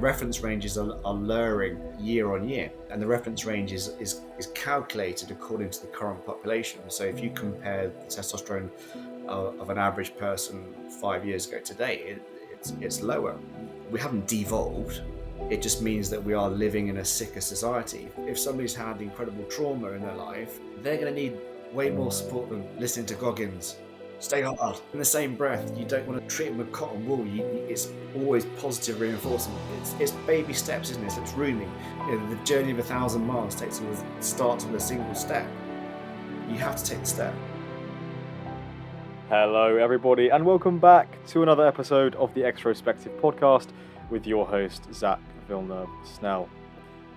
reference ranges are lowering year on year, and the reference range is calculated according to the current population. So if you compare the testosterone of an average person 5 years ago today, it's lower. We haven't devolved. It just means that we are living in a sicker society. If somebody's had incredible trauma in their life, they're going to need way more support than listening to Goggins. Stay hard. In the same breath, you don't want to treat them with cotton wool. It's always positive reinforcement. It's baby steps, isn't it? It's rooming. The journey of 1,000 miles starts with a single step. You have to take the step. Hello, everybody, and welcome back to another episode of the Extrospective podcast with your host, Zach Villeneuve-Snell.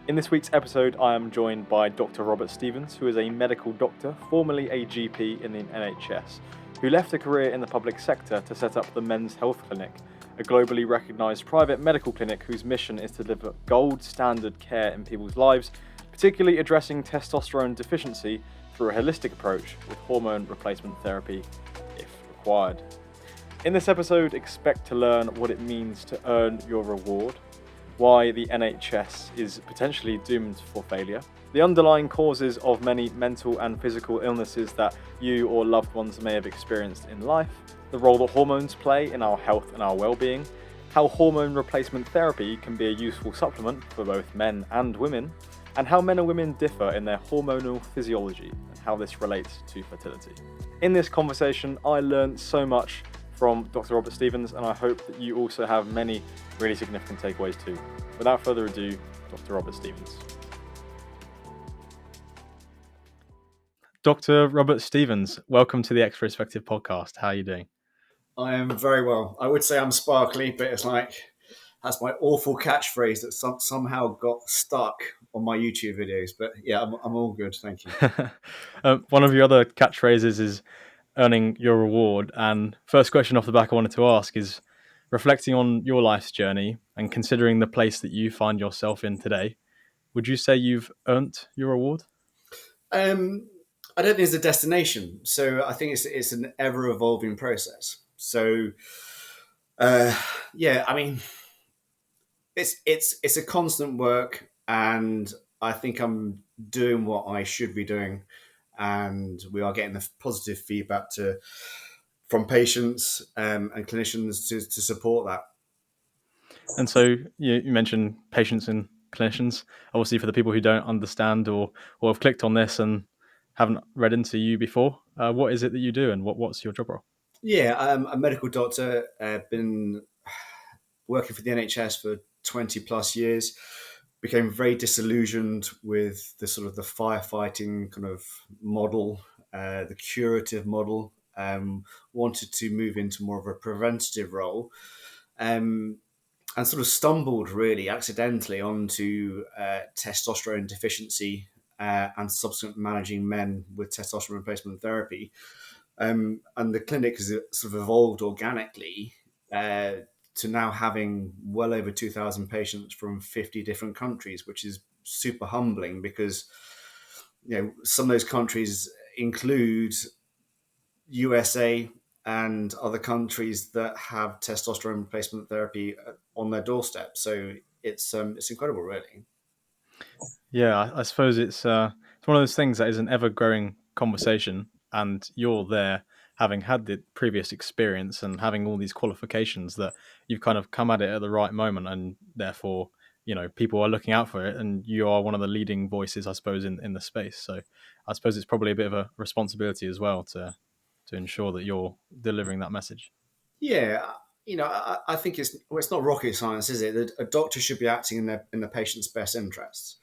In this week's episode, I am joined by Dr. Robert Stevens, who is a medical doctor, formerly a GP in the NHS, who left a career in the public sector to set up the Men's Health Clinic, a globally recognised private medical clinic whose mission is to deliver gold standard care in people's lives, particularly addressing testosterone deficiency through a holistic approach with hormone replacement therapy, if required. In this episode, expect to learn what it means to earn your reward, why the NHS is potentially doomed for failure, the underlying causes of many mental and physical illnesses that you or loved ones may have experienced in life, the role that hormones play in our health and our well-being, how hormone replacement therapy can be a useful supplement for both men and women, and how men and women differ in their hormonal physiology and how this relates to fertility. In this conversation, I learned so much from Dr. Robert Stevens, and I hope that you also have many really significant takeaways too. Without further ado, Dr. Robert Stevens. Dr. Robert Stevens, welcome to the Extrospective podcast. How are you doing? I am very well. I would say I'm sparkly, but it's like that's my awful catchphrase that somehow got stuck on my YouTube videos. But yeah, I'm all good. Thank you. One of your other catchphrases is earning your reward. And first question off the back I wanted to ask is, reflecting on your life's journey and considering the place that you find yourself in today, would you say you've earned your reward? I don't think it's a destination. So I think it's an ever evolving process. So yeah, I mean, it's a constant work, and I think I'm doing what I should be doing, and we are getting the positive feedback from patients and clinicians to support that. And so you mentioned patients and clinicians. Obviously, for the people who don't understand or have clicked on this and haven't read into you before, what is it that you do and what's your job role? Yeah, I'm a medical doctor. I've been working for the NHS for 20 plus years. Became very disillusioned with the sort of the firefighting kind of model, the curative model. Wanted to move into more of a preventative role, and sort of stumbled really accidentally onto testosterone deficiency and subsequent managing men with testosterone replacement therapy. And the clinic has sort of evolved organically to now having well over 2,000 patients from 50 different countries, which is super humbling because some of those countries include USA and other countries that have testosterone replacement therapy on their doorstep. So it's incredible, really. Yeah, I suppose it's one of those things that is an ever-growing conversation, and you're there having had the previous experience and having all these qualifications that you've kind of come at it at the right moment, and therefore, people are looking out for it, and you are one of the leading voices, I suppose, in the space. So I suppose it's probably a bit of a responsibility as well to ensure that you're delivering that message. Yeah, I think it's not rocket science, is it? That a doctor should be acting in the patient's best interests,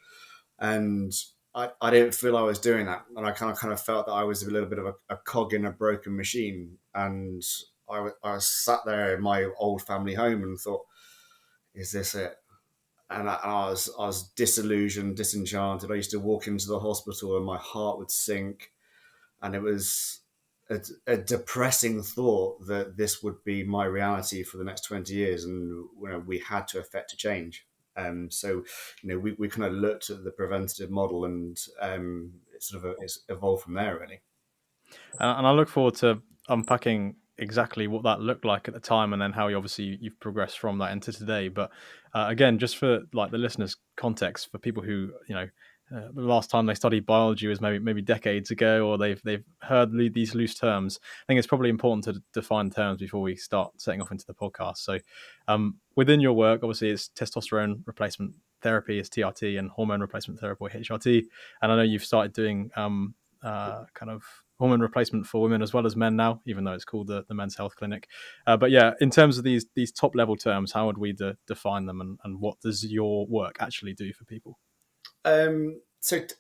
and I didn't feel I was doing that, and I kind of felt that I was a little bit of a cog in a broken machine, and I sat there in my old family home and thought, "Is this it?" And I was disillusioned, disenchanted. I used to walk into the hospital and my heart would sink, and it was a depressing thought that this would be my reality for the next 20 years, and we had to effect a change. So we kind of looked at the preventative model, and it's evolved from there, really. And I look forward to unpacking exactly what that looked like at the time, and then how you've progressed from that into today. But again, just for like the listeners' context, for people who the last time they studied biology was maybe decades ago, or they've heard these loose terms. I think it's probably important to define terms before we start setting off into the podcast. So, within your work, obviously, it's testosterone replacement therapy, is TRT, and hormone replacement therapy, or HRT. And I know you've started doing kind of hormone replacement for women as well as men now, even though it's called the Men's Health Clinic. But yeah, in terms of these top level terms, how would we define them, and what does your work actually do for people? I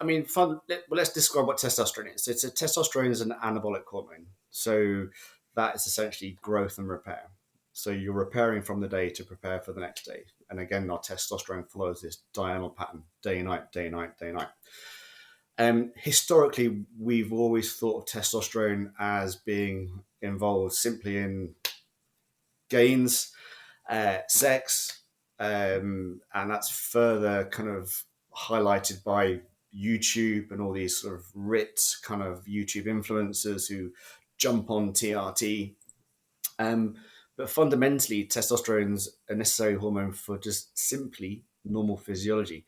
mean, let's describe what testosterone is. Testosterone is an anabolic hormone. So that is essentially growth and repair. So you're repairing from the day to prepare for the next day. And again, our testosterone follows this diurnal pattern: day, night, day, night, day, night. Historically, we've always thought of testosterone as being involved simply in gains, sex, and that's further kind of highlighted by YouTube and all these sort of RIT kind of YouTube influencers who jump on TRT. Um, but fundamentally, testosterone's a necessary hormone for just simply normal physiology.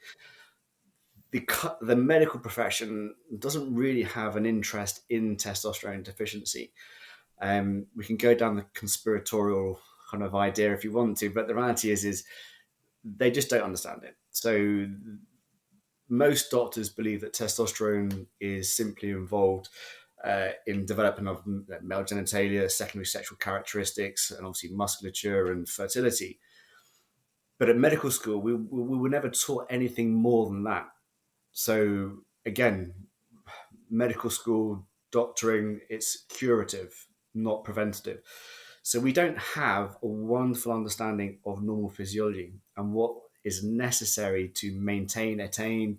The medical profession doesn't really have an interest in testosterone deficiency. We can go down the conspiratorial kind of idea if you want to, but the reality is they just don't understand it. So most doctors believe that testosterone is simply involved in development of male genitalia, secondary sexual characteristics, and obviously musculature and fertility. But at medical school, we were never taught anything more than that. So again, medical school doctoring, it's curative, not preventative. So we don't have a wonderful understanding of normal physiology and what is necessary to maintain, attain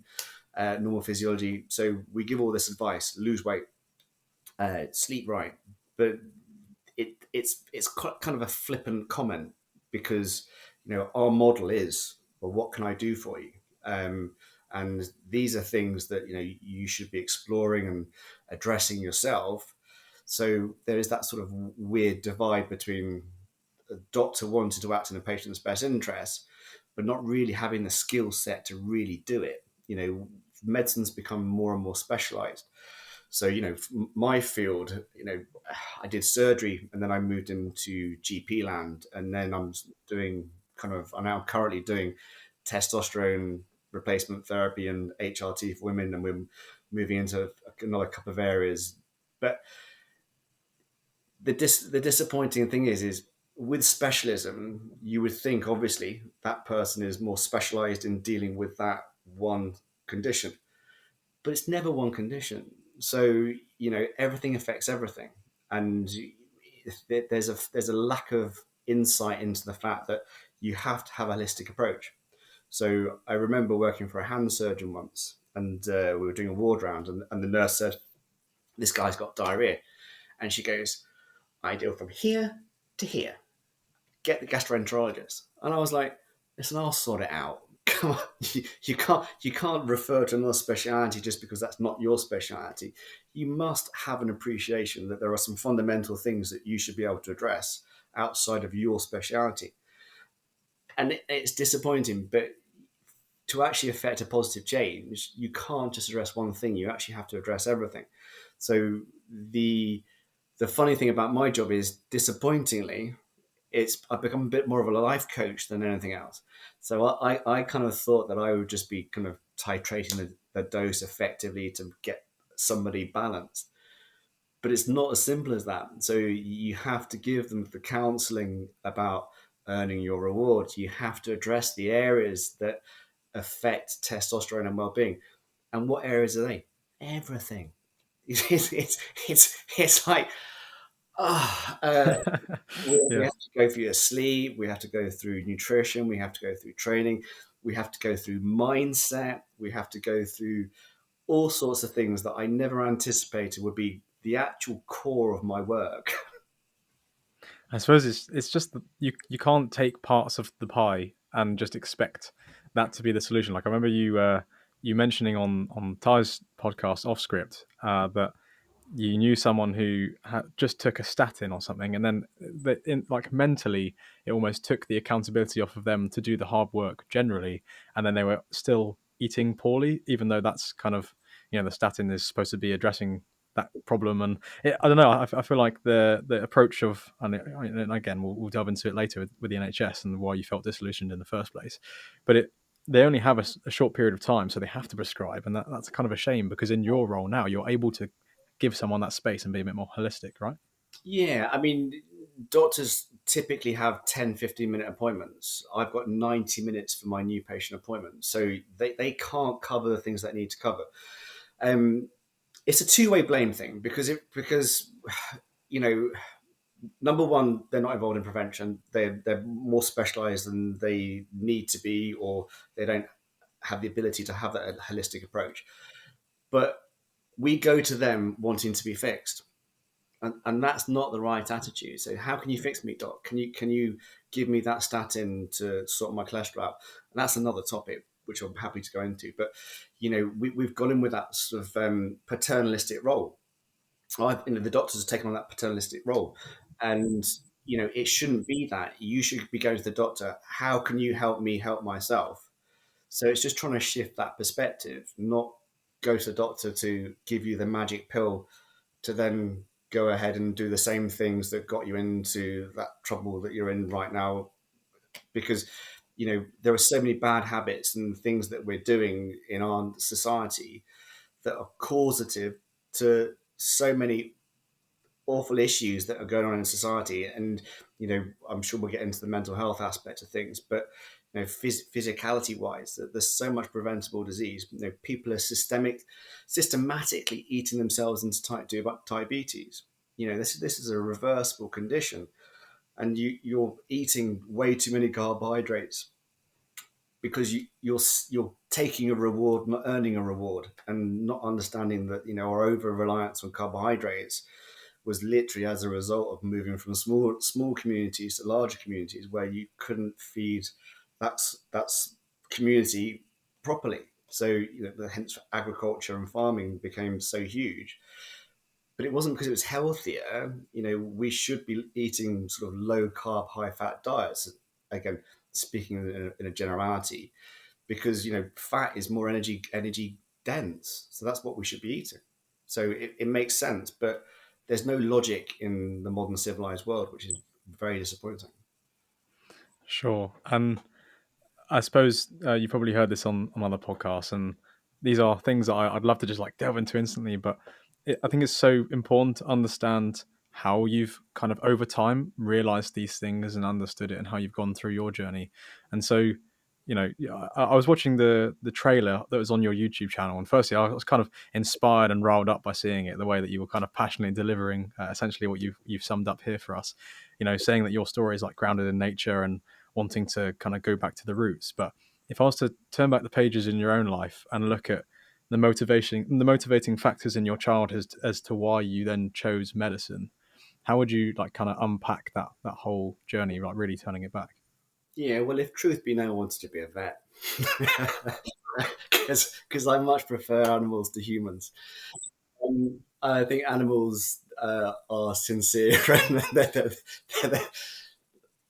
normal physiology. So we give all this advice: lose weight, sleep right, but it's kind of a flippant comment because our model is, well, what can I do for you? And these are things that you should be exploring and addressing yourself. So there is that sort of weird divide between a doctor wanting to act in a patient's best interest, but not really having the skill set to really do it. Medicine's become more and more specialized. So, my field, I did surgery and then I moved into GP land. And then I'm now currently doing testosterone replacement therapy and HRT for women. And we're moving into another couple of areas. But the disappointing thing is with specialism, you would think obviously that person is more specialized in dealing with that one condition, but it's never one condition. So everything affects everything, and there's a lack of insight into the fact that you have to have a holistic approach. So I remember working for a hand surgeon once, and we were doing a ward round, and the nurse said, "This guy's got diarrhea," and she goes, "I deal from here to here. Get the gastroenterologist." And I was like, "Listen, I'll sort it out." Come on, you can't refer to another speciality just because that's not your speciality. You must have an appreciation that there are some fundamental things that you should be able to address outside of your speciality. And it's disappointing, but to actually affect a positive change, you can't just address one thing. You actually have to address everything. So the funny thing about my job is, disappointingly, I've become a bit more of a life coach than anything else. So I kind of thought that I would just be kind of titrating the dose effectively to get somebody balanced. But it's not as simple as that. So you have to give them the counseling about earning your reward. You have to address the areas that affect testosterone and well-being. And what areas are they? Everything. It's like, ah, we Yeah. have to go through your sleep, we have to go through nutrition, we have to go through training, we have to go through mindset, we have to go through all sorts of things that I never anticipated would be the actual core of my work. I suppose it's just that you can't take parts of the pie and just expect that to be the solution. Like I remember you mentioning on Ty's podcast off script that you knew someone who just took a statin or something, and then like mentally, it almost took the accountability off of them to do the hard work generally, and then they were still eating poorly, even though that's kind of, the statin is supposed to be addressing that problem. And I don't know, I feel like the approach of, and again, we'll delve into it later with the NHS and why you felt disillusioned in the first place, but they only have a short period of time, so they have to prescribe, and that's kind of a shame, because in your role now, you're able to give someone that space and be a bit more holistic, right? Yeah, I mean, doctors typically have 10, 15-minute appointments. I've got 90 minutes for my new patient appointment. So they can't cover the things that need to cover. Um, it's a two-way blame thing because you know, number one, they're not involved in prevention. They're more specialized than they need to be, or they don't have the ability to have that holistic approach. But we go to them wanting to be fixed, and that's not the right attitude. So how can you fix me, doc? Can you give me that statin to sort my cholesterol out? And that's another topic which I'm happy to go into. But we've gone in with that sort of paternalistic role. The doctors have taken on that paternalistic role, and it shouldn't be that. You should be going to the doctor. How can you help me help myself? So it's just trying to shift that perspective, not go to the doctor to give you the magic pill to then go ahead and do the same things that got you into that trouble that you're in right now. Because there are so many bad habits and things that we're doing in our society that are causative to so many awful issues that are going on in society. And I'm sure we'll get into the mental health aspect of things, but physicality wise, that there's so much preventable disease. People are systematically eating themselves into type 2 diabetes. This is a reversible condition, and you're eating way too many carbohydrates because you're taking a reward, not earning a reward, and not understanding that our over reliance on carbohydrates was literally as a result of moving from small communities to larger communities where you couldn't feed that's community properly. So hence agriculture and farming became so huge. But it wasn't because it was healthier. We should be eating sort of low carb, high fat diets. Again, speaking in a generality, because fat is more energy dense, so that's what we should be eating. So it makes sense, but there's no logic in the modern civilized world, which is very disappointing. Sure. And I suppose you've probably heard this on other podcasts, and these are things that I'd love to just like delve into instantly. But I think it's so important to understand how you've kind of over time realized these things and understood it, and how you've gone through your journey. And so, yeah, I was watching the trailer that was on your YouTube channel, and firstly, I was kind of inspired and riled up by seeing it, the way that you were kind of passionately delivering essentially what you've summed up here for us. Saying that your story is like grounded in nature and wanting to kind of go back to the roots. But if I was to turn back the pages in your own life and look at the motivating factors in your childhood as to why you then chose medicine, how would you like kind of unpack that whole journey, like really turning it back? Yeah, well, if truth be known, I wanted to be a vet because I much prefer animals to humans. I think animals are sincere and they're,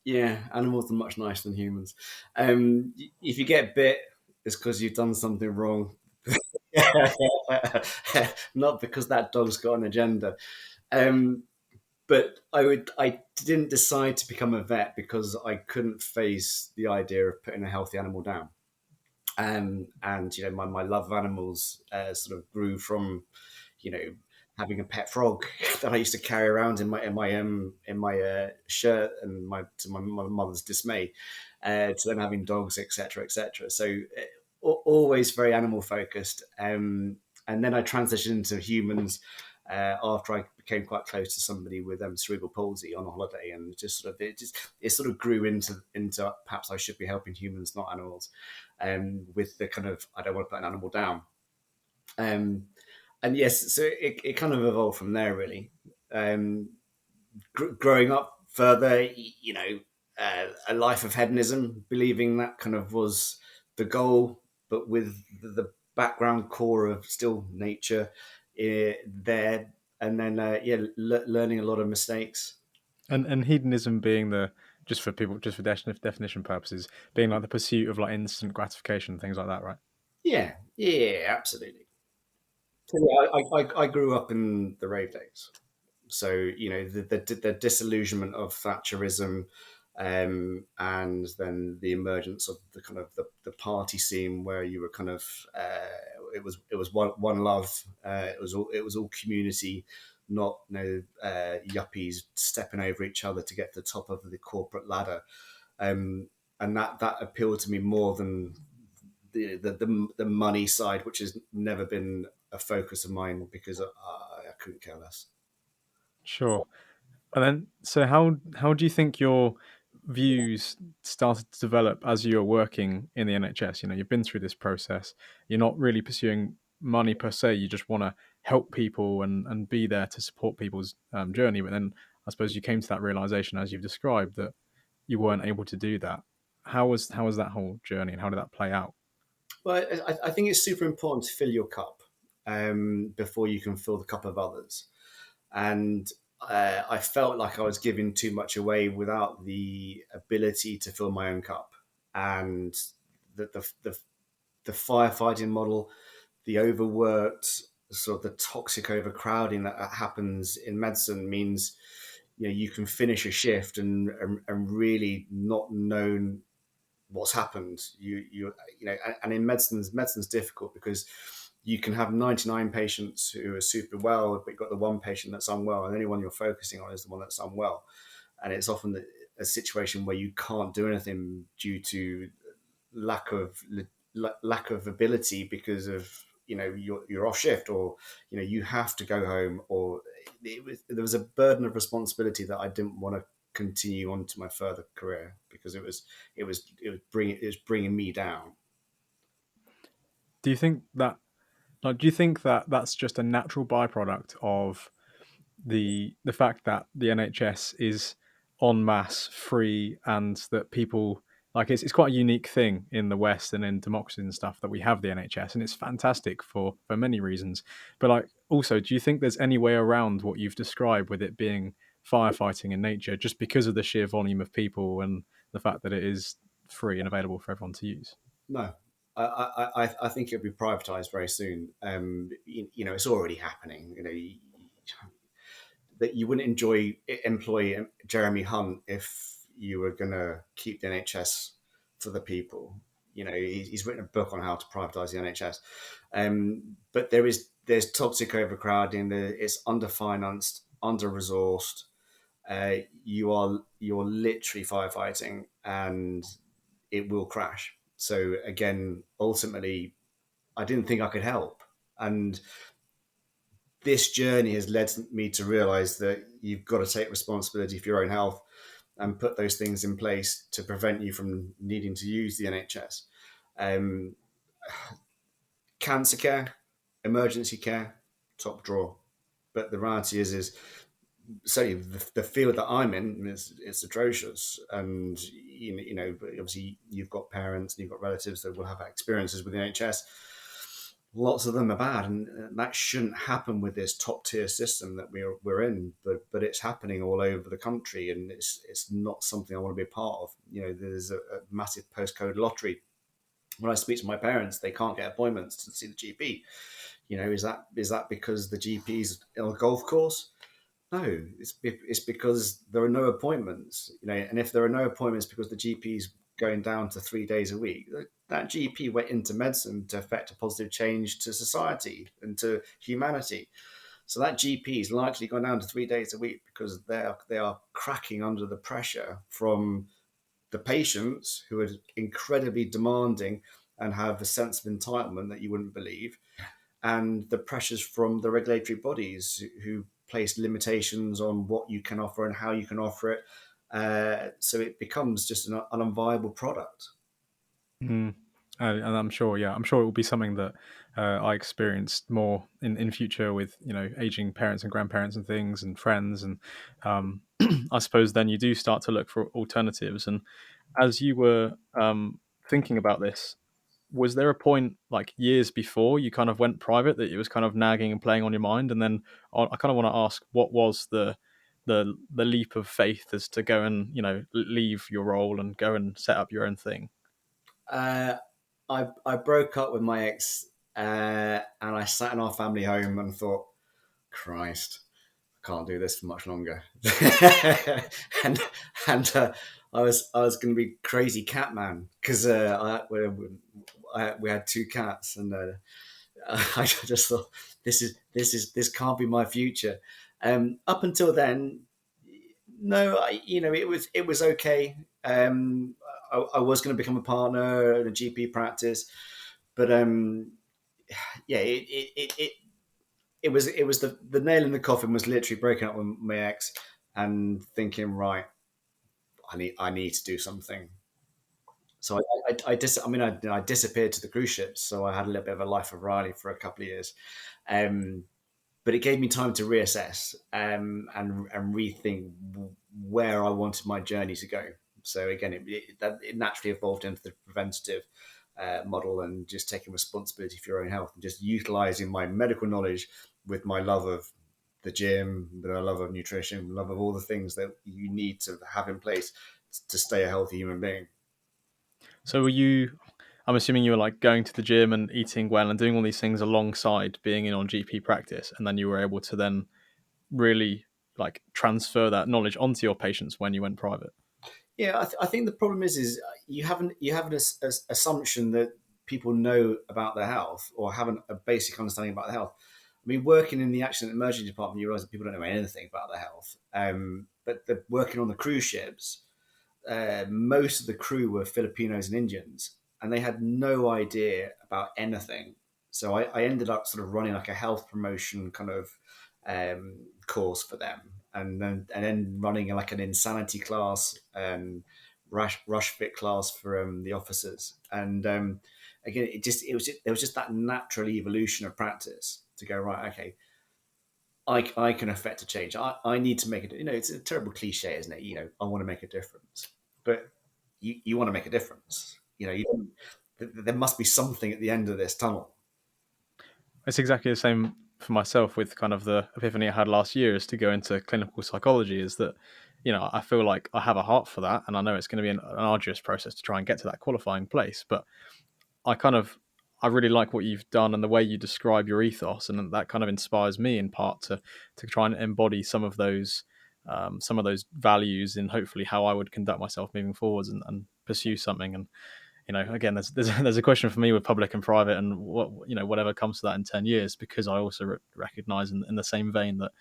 yeah, animals are much nicer than humans. If you get bit, it's because you've done something wrong, not because that dog's got an agenda. Um, but I didn't decide to become a vet because I couldn't face the idea of putting a healthy animal down. And my love of animals sort of grew from you know having a pet frog that I used to carry around in my shirt, and my mother's dismay, to then having dogs, etc., etc. So always very animal focused. And then I transitioned into humans after I became quite close to somebody with cerebral palsy on a holiday, and it sort of grew into perhaps I should be helping humans, not animals, with the kind of I don't want to put an animal down. Um, and yes, so it kind of evolved from there, really. Um, Growing up further, a life of hedonism, believing that kind of was the goal, but with the background core of still nature there. and then learning a lot of mistakes. And hedonism being the, just for people, just for definition purposes, being like the pursuit of like instant gratification, things like that, right? Yeah, yeah, absolutely. So yeah, I grew up in the rave days. So the disillusionment of Thatcherism, and then the emergence of the kind of the party scene where you were kind of it was one love. It was all community, not yuppies stepping over each other to get to the top of the corporate ladder. Um, and that appealed to me more than the money side, which has never been a focus of mine because I couldn't care less. Sure. And then, so how do you think your views started to develop as you were working in the NHS? You know, you've been through this process. You're not really pursuing money per se. You just want to help people and be there to support people's journey. But then, I suppose you came to that realization, as you've described, that you weren't able to do that. How was that whole journey, and how did that play out? Well, I think it's super important to fill your cup before you can fill the cup of others. And I felt like I was giving too much away without the ability to fill my own cup. And the firefighting model, the overworked, sort of the toxic overcrowding that happens in medicine means you can finish a shift and really not know what's happened. And in medicine's difficult because you can have 99 patients who are super well, but you've got the one patient that's unwell, and the only one you're focusing on is the one that's unwell. And it's often a situation where you can't do anything due to lack of lack of ability because of you're off shift, or you have to go home, or there was a burden of responsibility that I didn't want to continue on to my further career because it was bringing me down. Do you think that, like, do you think that that's just a natural byproduct of the fact that the NHS is en masse free, and that people, like, it's quite a unique thing in the West and in democracy and stuff that we have the NHS, and it's fantastic for many reasons. But like, also, do you think there's any way around what you've described with it being firefighting in nature, just because of the sheer volume of people and the fact that it is free and available for everyone to use? No, I think it'll be privatized very soon. It's already happening. That you wouldn't employ Jeremy Hunt if you were going to keep the NHS for the people. He's written a book on how to privatize the NHS, but there's toxic overcrowding. It's underfinanced, under resourced. You're literally firefighting, and it will crash. So again, ultimately, I didn't think I could help, and this journey has led me to realize that you've got to take responsibility for your own health and put those things in place to prevent you from needing to use the NHS. Um, Cancer care, emergency care, top drawer. But the reality is certainly the field that I'm in is it's atrocious, and obviously you've got parents and you've got relatives that will have experiences with the NHS. Lots of them are bad, and that shouldn't happen with this top tier system that we're in. But it's happening all over the country, and it's not something I want to be a part of. There's a massive postcode lottery. When I speak to my parents, they can't get appointments to see the GP. Is that because the GP's on a golf course? No, it's because there are no appointments. And if there are no appointments because the GP's going down to 3 days a week, that GP went into medicine to affect a positive change to society and to humanity. So that GP is likely gone down to 3 days a week because they are cracking under the pressure from the patients, who are incredibly demanding and have a sense of entitlement that you wouldn't believe, and the pressures from the regulatory bodies who place limitations on what you can offer and how you can offer it. So it becomes just an unviable product. Mm. And I'm sure, yeah, I'm sure it will be something that I experienced more in future with, aging parents and grandparents and things and friends, and I suppose then you do start to look for alternatives. And as you were thinking about this, was there a point like years before you kind of went private that it was kind of nagging and playing on your mind? And then I kind of want to ask, what was the leap of faith as to go and leave your role and go and set up your own thing? Uh, I broke up with my ex, and I sat in our family home and thought, Christ, I can't do this for much longer. and and I was going to be crazy cat man because we had two cats, and I just thought this can't be my future. Up until then, no, it was okay. I was going to become a partner in a GP practice, but yeah, it was the nail in the coffin was literally breaking up with my ex and thinking, right, I need to do something. So I disappeared to the cruise ships. So I had a little bit of a life of Riley for a couple of years. Um, but it gave me time to reassess, and rethink where I wanted my journey to go. So again, it naturally evolved into the preventative model and just taking responsibility for your own health and just utilizing my medical knowledge with my love of the gym, with my love of nutrition, love of all the things that you need to have in place to stay a healthy human being. So were you? I'm assuming you were like going to the gym and eating well and doing all these things alongside being in on GP practice, and then you were able to then really like transfer that knowledge onto your patients when you went private. Yeah, I think the problem is you have an assumption that people know about their health or have a basic understanding about their health. I mean, working in the accident emergency department, you realize that people don't know anything about their health. But working on the cruise ships, most of the crew were Filipinos and Indians, and they had no idea about anything. So I ended up sort of running like a health promotion kind of course for them, and then running like an insanity class, rush fit class for the officers, and again, there was just that natural evolution of practice to go right. Okay, I can affect a change. I need to make it. It's a terrible cliche, isn't it? I want to make a difference, but you want to make a difference. There must be something at the end of this tunnel. It's exactly the same for myself with kind of the epiphany I had last year is to go into clinical psychology. Is that I feel like I have a heart for that, and I know it's going to be an arduous process to try and get to that qualifying place, but I kind of I really like what you've done and the way you describe your ethos, and that kind of inspires me in part to try and embody some of those values in hopefully how I would conduct myself moving forwards and pursue something. And again, there's a question for me with public and private, and whatever comes to that in 10 years, because I also recognize in the same vein that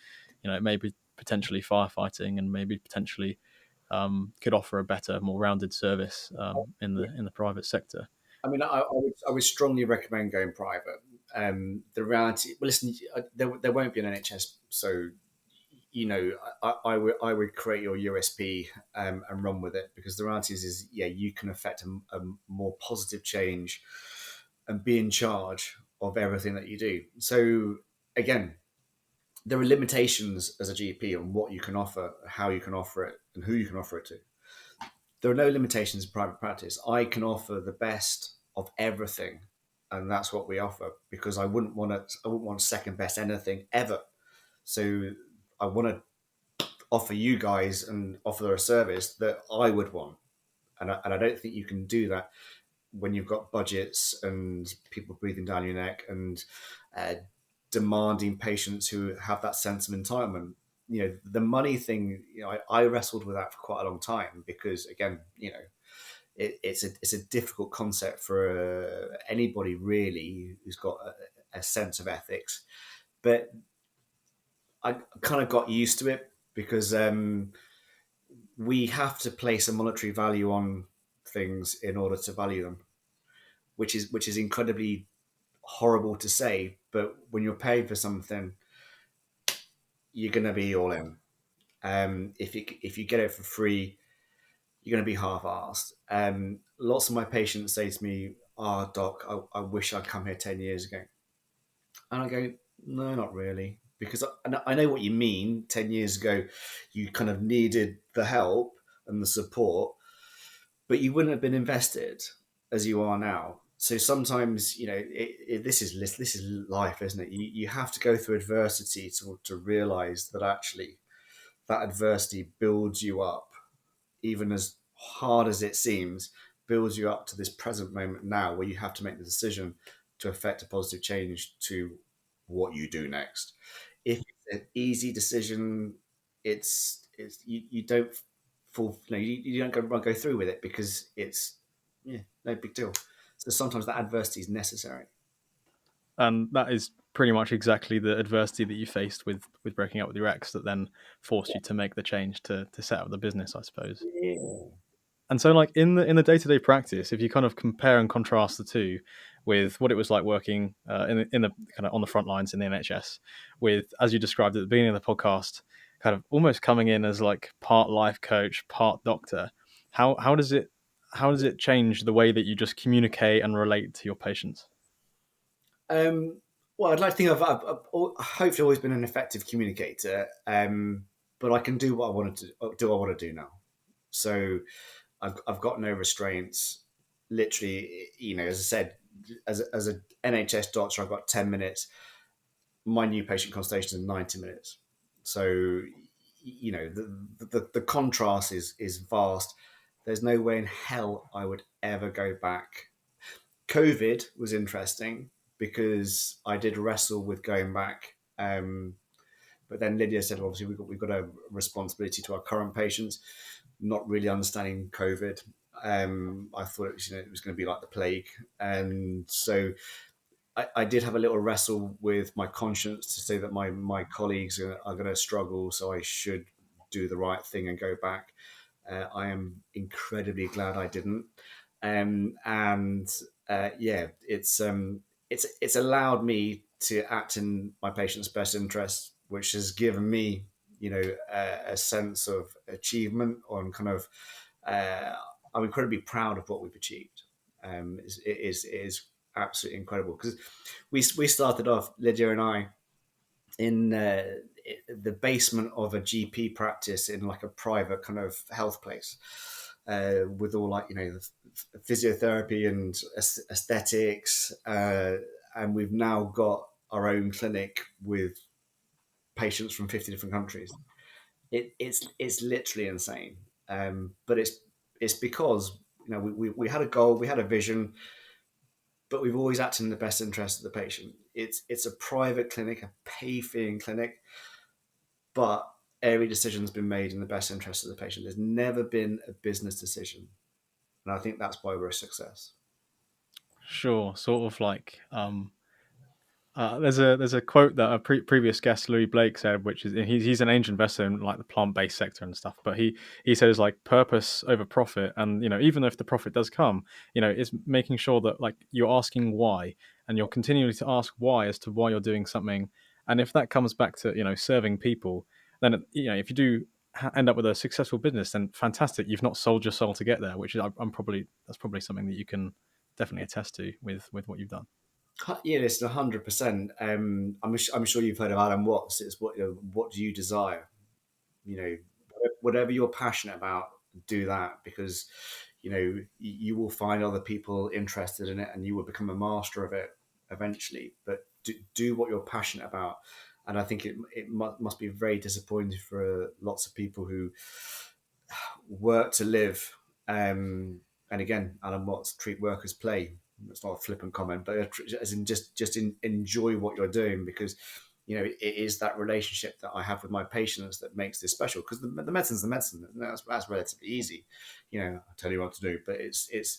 it may be potentially firefighting and maybe potentially could offer a better, more rounded service in the private sector. I mean, I would strongly recommend going private. The reality, well, listen, there won't be an NHS, so I would create your USP, and run with it, because the reality is yeah, you can affect a more positive change and be in charge of everything that you do. So again, there are limitations as a GP on what you can offer, how you can offer it, and who you can offer it to. There are no limitations in private practice. I can offer the best of everything, and that's what we offer, because I wouldn't want second best anything ever. So I want to offer you guys and offer a service that I would want, and I don't think you can do that when you've got budgets and people breathing down your neck and uh, demanding patients who have that sense of entitlement. The money thing. I wrestled with that for quite a long time, because again, it's a difficult concept for anybody really who's got a sense of ethics. But I kind of got used to it, because we have to place a monetary value on things in order to value them, which is incredibly horrible to say. But when you're paid for something, you're going to be all in. If you get it for free, you're going to be half-assed. Lots of my patients say to me, "Oh, doc, I wish I'd come here 10 years ago," and I go, "No, not really." Because I know what you mean. 10 years ago, you kind of needed the help and the support, but you wouldn't have been invested as you are now. So sometimes, this is life, isn't it? You have to go through adversity to realize that actually that adversity builds you up, even as hard as it seems, builds you up to this present moment now where you have to make the decision to affect a positive change to what you do next. If it's an easy decision, you don't fall, you don't go through with it because it's, yeah, no big deal. So sometimes that adversity is necessary. And that is pretty much exactly the adversity that you faced with breaking up with your ex that then forced you to make the change to set up the business, I suppose. Yeah. And so, like in the day-to-day practice, if you kind of compare and contrast the two with what it was like working in the kind of on the front lines in the NHS, with, as you described at the beginning of the podcast, kind of almost coming in as like part life coach, part doctor, how does it change the way that you just communicate and relate to your patients? Um, well, I'd like to think I've hopefully always been an effective communicator, but I can do what I wanted to do. I want to do now, so I've got no restraints. Literally, as I said, as an NHS doctor, I've got 10 minutes. My new patient consultation is 90 minutes. So, the contrast is vast. There's no way in hell I would ever go back. COVID was interesting because I did wrestle with going back. But then Lydia said, obviously, we've got a responsibility to our current patients, not really understanding COVID. I thought it was going to be like the plague. And so I did have a little wrestle with my conscience to say that my colleagues are going to struggle, so I should do the right thing and go back. I am incredibly glad I didn't, and yeah, it's allowed me to act in my patient's best interest, which has given me, a sense of achievement on kind of. Uh, I'm incredibly proud of what we've achieved. It is absolutely incredible because we started off, Lydia and I, in the basement of a GP practice in like a private kind of health place, with all like the physiotherapy and aesthetics, and we've now got our own clinic with patients from 50 different countries. It's literally insane, but it's because we had a goal, we had a vision, but we've always acted in the best interest of the patient. It's a private clinic, a pay-for clinic, but every decision's been made in the best interest of the patient. There's never been a business decision, and I think that's why we're a success. Sure, sort of like there's a quote that a previous guest Louis Blake said, which is he's an angel investor in like the plant based sector and stuff. But he says like purpose over profit, and even if the profit does come, it's making sure that like you're asking why, and you're continually to ask why as to why you're doing something, and if that comes back to serving people, then if you do end up with a successful business, then fantastic. You've not sold your soul to get there, which is that's probably something that you can definitely attest to with what you've done. Yeah, it's 100%. I'm sure you've heard of Alan Watts. It's what do you desire? You know, whatever you're passionate about, do that because you will find other people interested in it, and you will become a master of it eventually. But do what you're passionate about, and I think it must be very disappointing for lots of people who work to live. And again, Alan Watts, treat work as play. It's not a flippant comment, but as in enjoy what you're doing because it is that relationship that I have with my patients that makes this special. Because the medicine's the medicine. That's relatively easy. I tell you what to do, but it's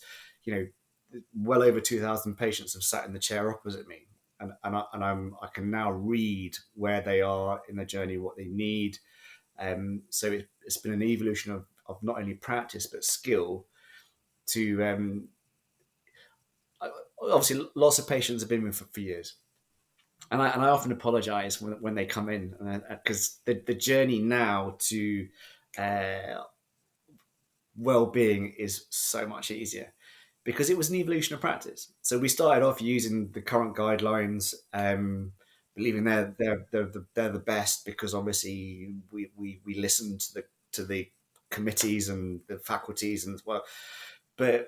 well over 2,000 patients have sat in the chair opposite me, and I can now read where they are in the journey, what they need. So it's been an evolution of not only practice but skill to obviously lots of patients have been with for years. And I often apologize when they come in because the journey now to uh, well-being is so much easier because it was an evolution of practice. So we started off using the current guidelines, believing they're the best because obviously we listen to the committees and the faculties and as well. But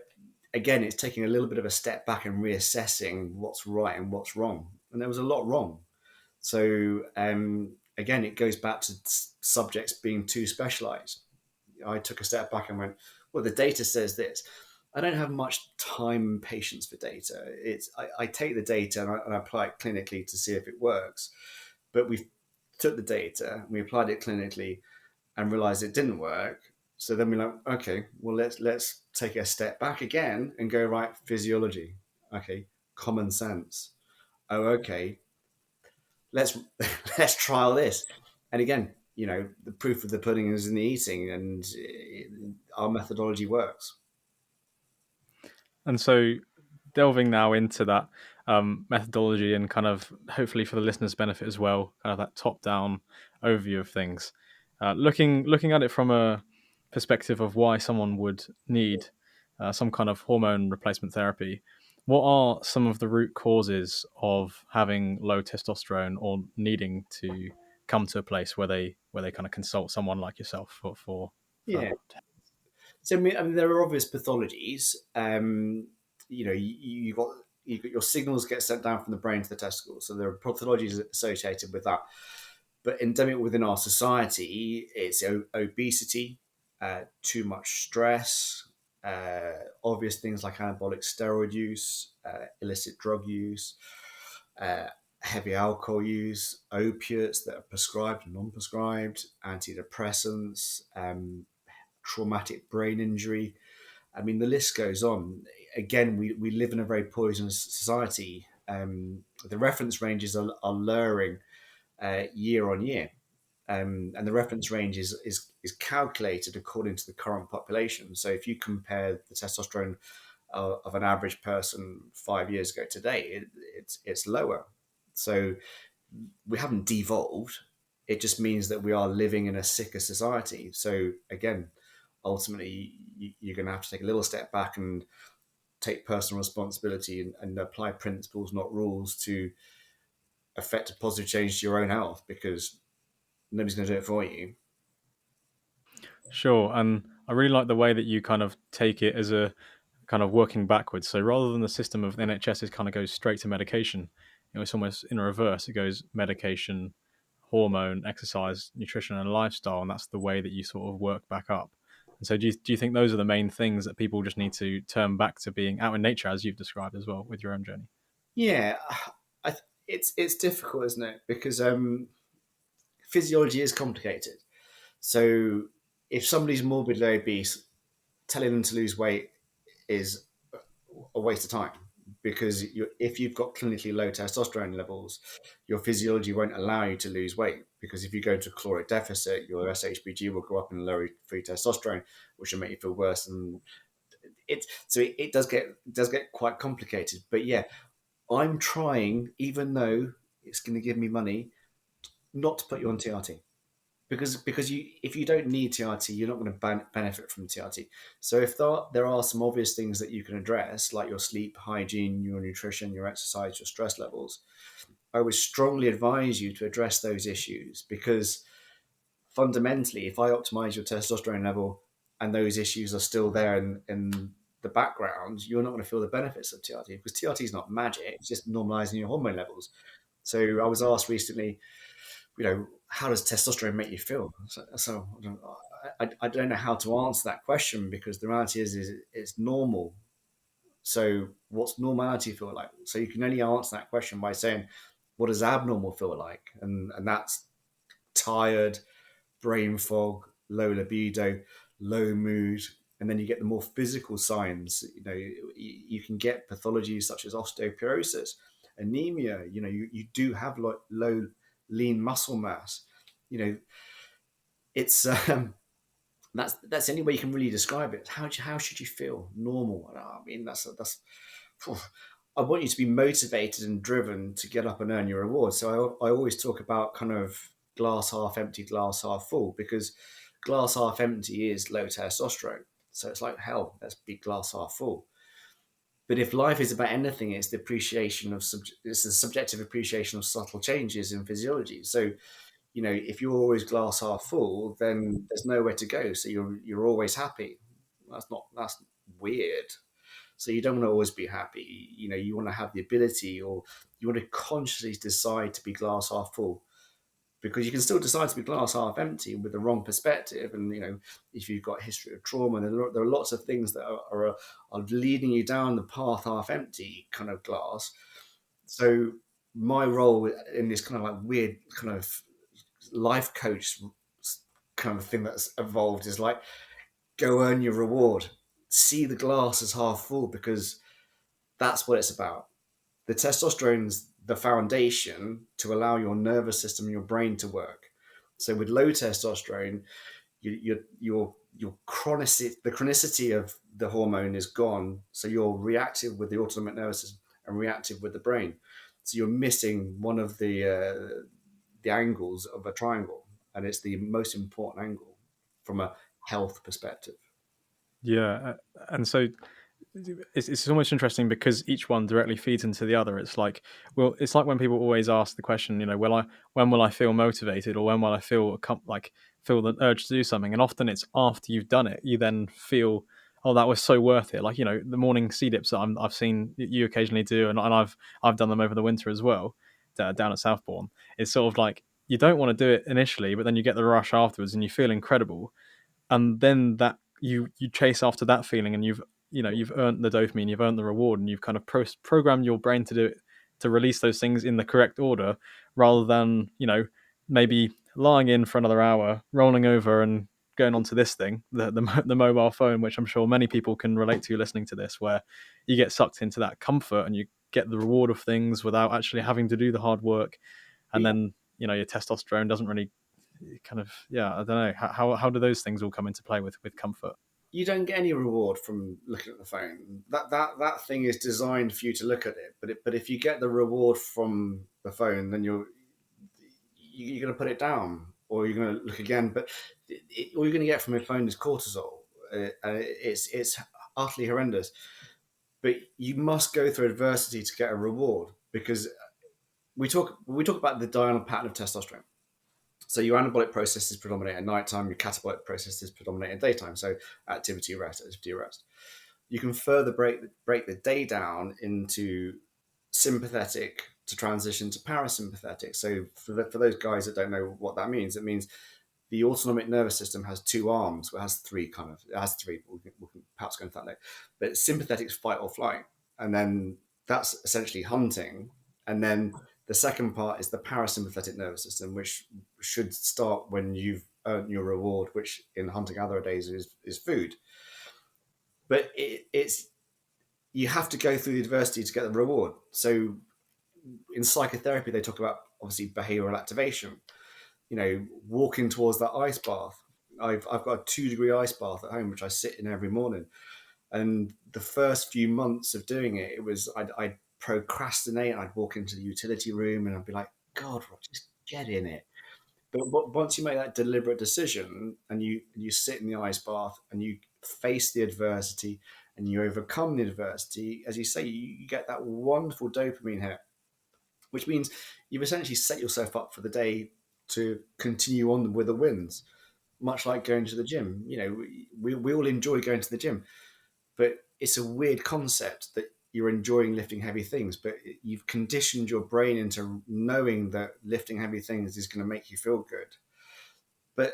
again, it's taking a little bit of a step back and reassessing what's right and what's wrong. And there was a lot wrong. So again, it goes back to subjects being too specialized. I took a step back and went, well, the data says this. I don't have much time and patience for data. I take the data and I apply it clinically to see if it works. But we took the data, we applied it clinically, and realized it didn't work. So then we're like, okay, well let's take a step back again and go right physiology. Okay, common sense. Oh, okay, let's let's trial this. And again, the proof of the pudding is in the eating, and our methodology works. And so, delving now into that methodology and kind of hopefully for the listeners' benefit as well, kind of that top-down overview of things. Looking at it from a perspective of why someone would need some kind of hormone replacement therapy, what are some of the root causes of having low testosterone or needing to come to a place where they kind of consult someone like yourself for Yeah. So I mean, there are obvious pathologies. You got your signals get sent down from the brain to the testicles, so there are pathologies associated with that. But endemic within our society, it's obesity, too much stress, obvious things like anabolic steroid use, illicit drug use, uh, heavy alcohol use, opiates that are prescribed and non-prescribed, antidepressants, traumatic brain injury. I mean, the list goes on. Again, we live in a very poisonous society. The reference ranges are lowering year on year. And the reference range is calculated according to the current population. So if you compare the testosterone of an average person 5 years ago today, it's lower. So we haven't devolved. It just means that we are living in a sicker society. So again, ultimately, you're going to have to take a little step back and take personal responsibility and apply principles, not rules, to affect a positive change to your own health, because nobody's going to do it for you. Sure, and I really like the way that you kind of take it as a kind of working backwards. So rather than the system of the NHS is kind of goes straight to medication, it's almost in reverse. It goes medication, hormone, exercise, nutrition, and lifestyle, and that's the way that you sort of work back up. And so, do you think those are the main things that people just need to turn back to being out in nature, as you've described as well with your own journey? Yeah, it's difficult, isn't it? Because physiology is complicated. So if somebody's morbidly obese, telling them to lose weight is a waste of time, because if you've got clinically low testosterone levels, your physiology won't allow you to lose weight, because if you go into a caloric deficit, your SHBG will go up and lower free testosterone, which will make you feel worse. And it does get quite complicated. But yeah, I'm trying, even though it's going to give me money, not to put you on TRT, because if you don't need TRT, you're not going to benefit from TRT. So if there are some obvious things that you can address, like your sleep hygiene, your nutrition, your exercise, your stress levels, I would strongly advise you to address those issues, because fundamentally, if I optimize your testosterone level and those issues are still there in the background, you're not going to feel the benefits of TRT, because TRT is not magic. It's just normalizing your hormone levels. So I was asked recently, how does testosterone make you feel? So I don't know how to answer that question, because the reality is it's normal. So what's normality feel like? So you can only answer that question by saying, what does abnormal feel like? And that's tired, brain fog, low libido, low mood. And then you get the more physical signs. You can get pathologies such as osteoporosis, anemia. You do have low lean muscle mass. It's that's the only way you can really describe it. How should you feel? Normal. I mean, that's. I want you to be motivated and driven to get up and earn your reward. So I always talk about kind of glass half empty, glass half full, because glass half empty is low testosterone. So it's like, hell, let's be glass half full. But if life is about anything, it's the appreciation of it's the subjective appreciation of subtle changes in physiology. So if you're always glass half full, then there's nowhere to go. So you're always happy. That's weird. So you don't want to always be happy. You want to have the ability, or you want to consciously decide to be glass half full, because you can still decide to be glass half empty with the wrong perspective. And if you've got a history of trauma, there are lots of things that are leading you down the path half empty kind of glass. So my role in this kind of like weird kind of life coach kind of thing that's evolved is like, go earn your reward, see the glass as half full, because that's what it's about. The testosterone's the foundation to allow your nervous system and your brain to work. So with low testosterone, your chronicity, the chronicity of the hormone is gone. So you're reactive with the autonomic nervous system and reactive with the brain. So you're missing one of the angles of a triangle, and it's the most important angle from a health perspective. Yeah, and so it's almost interesting because each one directly feeds into the other. It's like, well, it's like when people always ask the question, when will I feel motivated, or when will I feel feel the urge to do something? And often it's after you've done it, you then feel, oh, that was so worth it. Like, the morning sea dips that I've seen you occasionally do, and I've done them over the winter as well, down at Southbourne. It's sort of like you don't want to do it initially, but then you get the rush afterwards, and you feel incredible, and then that you chase after that feeling, and you've earned the dopamine, you've earned the reward, and you've kind of programmed your brain to do it, to release those things in the correct order, rather than maybe lying in for another hour, rolling over, and going on to this thing, the mobile phone, which I'm sure many people can relate to listening to this, where you get sucked into that comfort and you get the reward of things without actually having to do the hard work, and then your testosterone doesn't really kind of, yeah, I don't know, how do those things all come into play with comfort? You don't get any reward from looking at the phone. That thing is designed for you to look at it. But if you get the reward from the phone, then you're going to put it down, or you're going to look again. But all you're going to get from your phone is cortisol. It's utterly horrendous. But you must go through adversity to get a reward, because we talk about the diurnal pattern of testosterone. So your anabolic processes predominate at nighttime, your catabolic processes predominate at daytime. So activity, rest. You can further break the day down into sympathetic to transition to parasympathetic. So for those guys that don't know what that means, it means the autonomic nervous system has two arms. Well, it has three kind of. It has three. We can perhaps go into that later. But sympathetic is fight or flight, and then that's essentially hunting. And then the second part is the parasympathetic nervous system, which should start when you've earned your reward, which in hunting gatherer days is food. But it's you have to go through the adversity to get the reward. So in psychotherapy, they talk about obviously behavioral activation. Walking towards that ice bath. I've got a 2-degree ice bath at home, which I sit in every morning. And the first few months of doing it, I'd procrastinate. I'd walk into the utility room and I'd be like, God, Rob, just get in it. But once you make that deliberate decision and you sit in the ice bath and you face the adversity and you overcome the adversity, as you say, you get that wonderful dopamine hit, which means you've essentially set yourself up for the day to continue on with the wins, much like going to the gym. We all enjoy going to the gym, but it's a weird concept that you're enjoying lifting heavy things, but you've conditioned your brain into knowing that lifting heavy things is going to make you feel good. But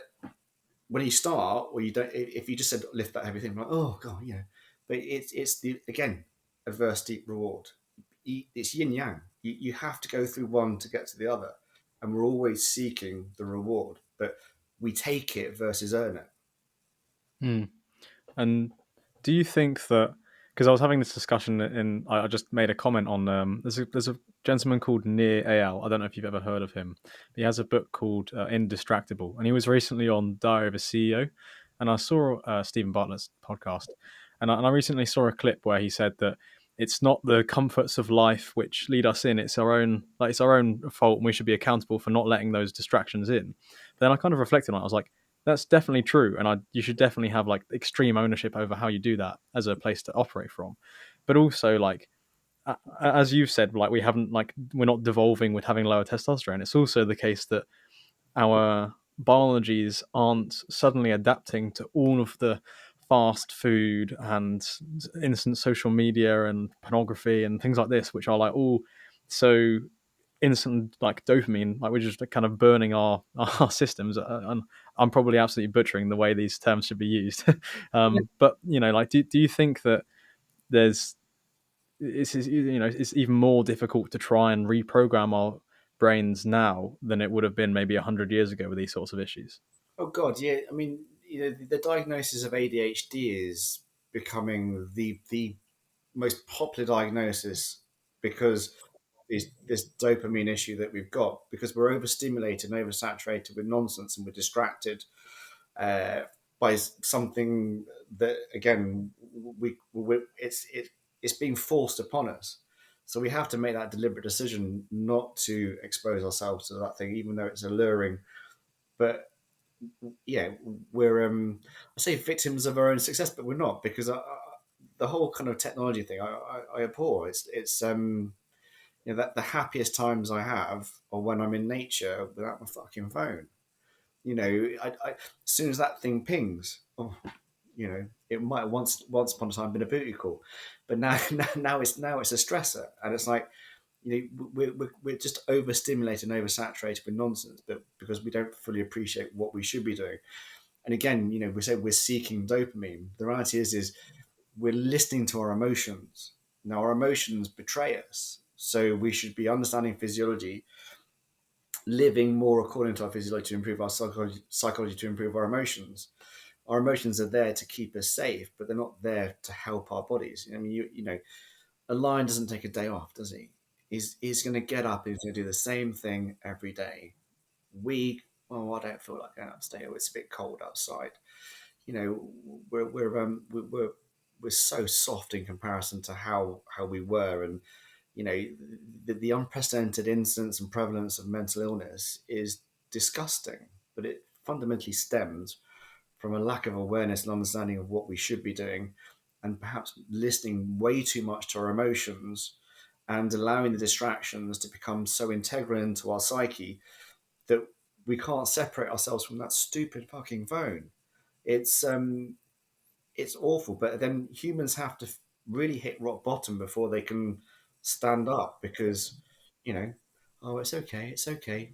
when you start, or you don't, if you just said lift that heavy thing, like, oh god, but it's the again adversity reward. It's yin yang. You have to go through one to get to the other, and we're always seeking the reward, but we take it versus earn it. Hmm. And do you think that, because I was having this discussion, and I just made a comment on there's a gentleman called Nir Eyal. I don't know if you've ever heard of him. He has a book called Indistractable, and he was recently on Diary of a CEO. And I saw Stephen Bartlett's podcast, and I recently saw a clip where he said that it's not the comforts of life which lead us in; it's our own fault, and we should be accountable for not letting those distractions in. But then I kind of reflected on it. I was like, that's definitely true, and you should definitely have like extreme ownership over how you do that as a place to operate from. But also, like, as you've said, like, we're not devolving with having lower testosterone. It's also the case that our biologies aren't suddenly adapting to all of the fast food and instant social media and pornography and things like this, which are like all so instant, like dopamine, like we're just kind of burning our systems. And I'm probably absolutely butchering the way these terms should be used. But like, do you think that there's it's even more difficult to try and reprogram our brains now than it would have been maybe 100 years ago with these sorts of issues? Oh God, yeah. I mean, the diagnosis of ADHD is becoming the most popular diagnosis because this dopamine issue that we've got, because we're overstimulated and oversaturated with nonsense, and we're distracted uh, by something that, again, it's being forced upon us. So we have to make that deliberate decision not to expose ourselves to that thing, even though it's alluring. But yeah, we're I say victims of our own success, but we're not, because the whole kind of technology thing I abhor. It's that the happiest times I have are when I'm in nature without my fucking phone. As soon as that thing pings, oh, it might have once upon a time been a booty call, but now it's a stressor, and it's like, we're just overstimulated and oversaturated with nonsense, but because we don't fully appreciate what we should be doing. And again, we say we're seeking dopamine. The reality is we're listening to our emotions. Now, our emotions betray us, so we should be understanding physiology, living more according to our physiology to improve our psychology to improve our emotions. Our emotions are there to keep us safe, but they're not there to help our bodies. I mean, a lion doesn't take a day off, does he? He's going to get up and he's going to do the same thing every day. Well, I don't feel like going out today. It's a bit cold outside. You know, we're so soft in comparison to how we were, and the unprecedented incidence and prevalence of mental illness is disgusting. But it fundamentally stems from a lack of awareness and understanding of what we should be doing, and perhaps listening way too much to our emotions and allowing the distractions to become so integral into our psyche that we can't separate ourselves from that stupid fucking phone. It's it's awful, but then humans have to really hit rock bottom before they can stand up, because you know oh, it's okay, you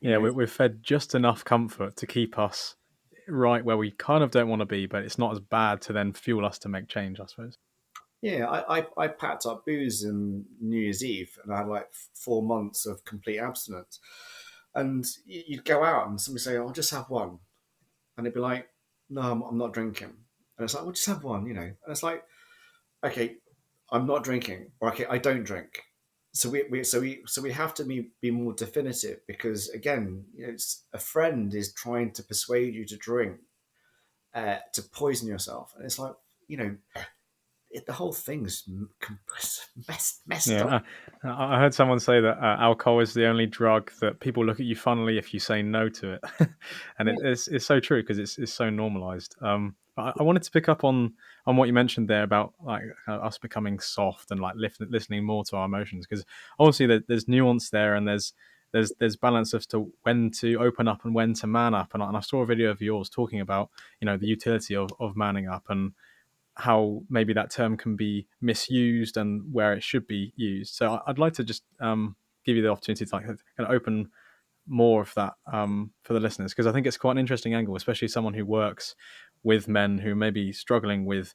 Yeah, know we're fed just enough comfort to keep us right where we kind of don't want to be, but it's not as bad to then fuel us to make change, I suppose. Yeah, I packed up booze in New Year's Eve, and I had like 4 months of complete abstinence. And you'd go out and somebody say, "Oh, I'll just have one," and they'd be like, "No, I'm not drinking." And it's like, "Well, just have one," And it's like, "Okay, I'm not drinking," or "Okay, I don't drink." So we have to be more definitive, because again, it's a friend is trying to persuade you to drink, to poison yourself, and it's like, the whole thing's messed up. Yeah, I heard someone say that alcohol is the only drug that people look at you funnily if you say no to it, and Yeah. it's so true because it's so normalized. But I wanted to pick up on what you mentioned there about like us becoming soft and like listening more to our emotions, because obviously there's nuance there, and there's balance as to when to open up and when to man up. And I saw a video of yours talking about the utility of manning up, and how maybe that term can be misused and where it should be used. So I'd like to just give you the opportunity to like kind of open more of that for the listeners, because I think it's quite an interesting angle, especially someone who works with men who may be struggling with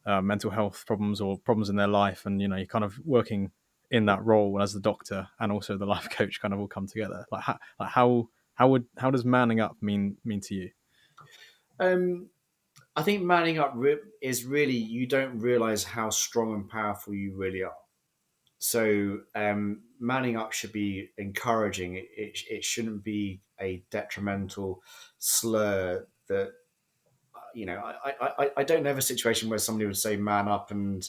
mental health problems or problems in their life, and you're kind of working in that role as the doctor and also the life coach kind of all come together. How does manning up mean to you? Um, I think manning up is really, you don't realize how strong and powerful you really are. So manning up should be encouraging. It shouldn't be a detrimental slur that I don't know of a situation where somebody would say man up and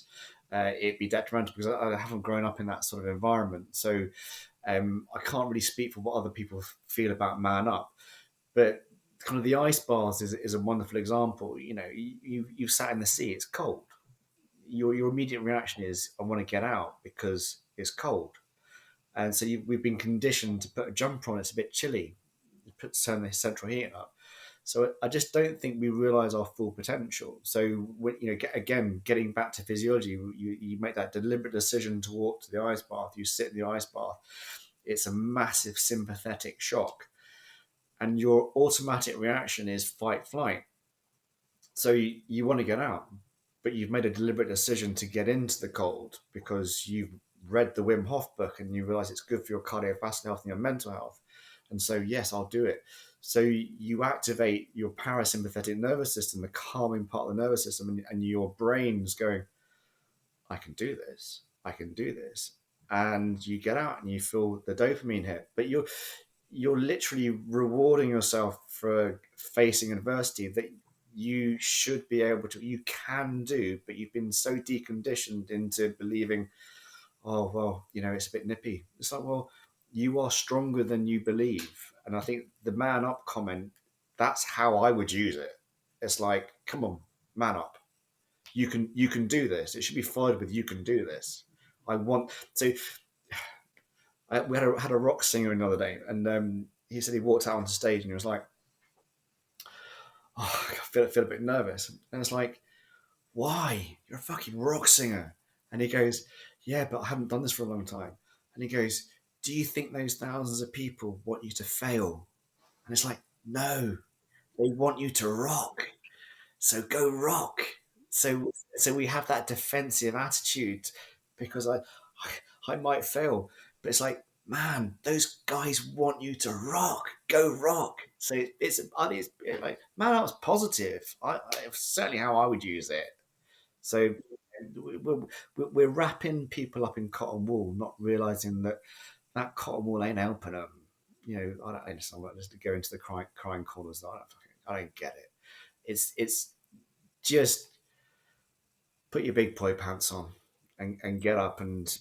it be detrimental, because I haven't grown up in that sort of environment. So I can't really speak for what other people feel about man up. But kind of the ice bars is a wonderful example. You've sat in the sea, it's cold. Your immediate reaction is, I want to get out because it's cold. And so we've been conditioned to put a jumper on. It's a bit chilly. Turn the central heating up. So I just don't think we realize our full potential. So again, getting back to physiology, you make that deliberate decision to walk to the ice bath. You sit in the ice bath. It's a massive sympathetic shock, and your automatic reaction is fight flight. So you want to get out, but you've made a deliberate decision to get into the cold because you've read the Wim Hof book and you realize it's good for your cardiovascular health and your mental health. And so, yes, I'll do it. So you activate your parasympathetic nervous system, the calming part of the nervous system, and your brain's going, I can do this. I can do this. And you get out and you feel the dopamine hit, but you're literally rewarding yourself for facing adversity that you should be able to, you can do, but you've been so deconditioned into believing, oh, well, it's a bit nippy. It's like, well, you are stronger than you believe. And I think the man up comment, that's how I would use it. It's like, come on, man up. You can do this. It should be followed with you can do this. I want so we had a rock singer another day, and he said he walked out onto stage and he was like, "Oh, I feel a bit nervous." And it's like, "Why? You're a fucking rock singer." And he goes, "Yeah, but I haven't done this for a long time." And he goes, "Do you think those thousands of people want you to fail?" And it's like, "No, they want you to rock. So go rock." So we have that defensive attitude because I might fail, but it's like, man, those guys want you to rock. Go rock. So I think it's like, man, that was positive. Certainly how I would use it. So we're, we're wrapping people up in cotton wool, not realizing that that cotton wool ain't helping them. I'm not just to go into the crying corners. I don't get it. It's just put your big boy pants on and get up and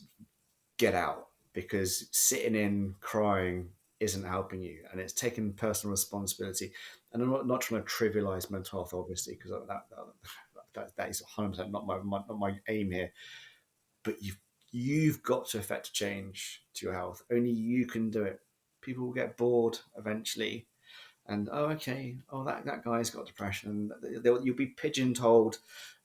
get out, because sitting in crying isn't helping you, and it's taking personal responsibility. And I'm not trying to trivialize mental health, obviously, because that is 100% not my aim here. But you've got to effect a change to your health. Only you can do it. People will get bored eventually, and oh, okay, oh, that guy's got depression. You'll be pigeon-toed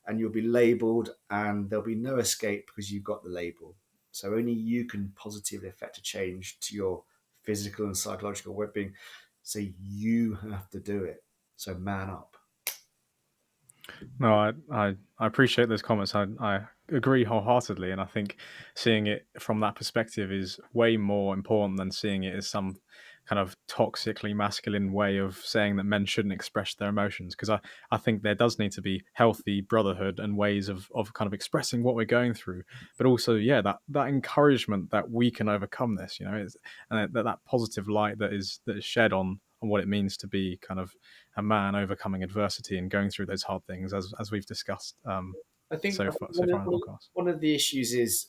and you'll be labeled, and there'll be no escape because you've got the label. So only you can positively affect a change to your physical and psychological well-being. So you have to do it. So man up. No, I appreciate those comments. I agree wholeheartedly, and I think seeing it from that perspective is way more important than seeing it as some kind of toxically masculine way of saying that men shouldn't express their emotions. Because I think there does need to be healthy brotherhood and ways of kind of expressing what we're going through, but also, yeah, that encouragement that we can overcome this, and that positive light that is shed on what it means to be kind of a man overcoming adversity and going through those hard things, as we've discussed I think so far in the podcast. one of the issues is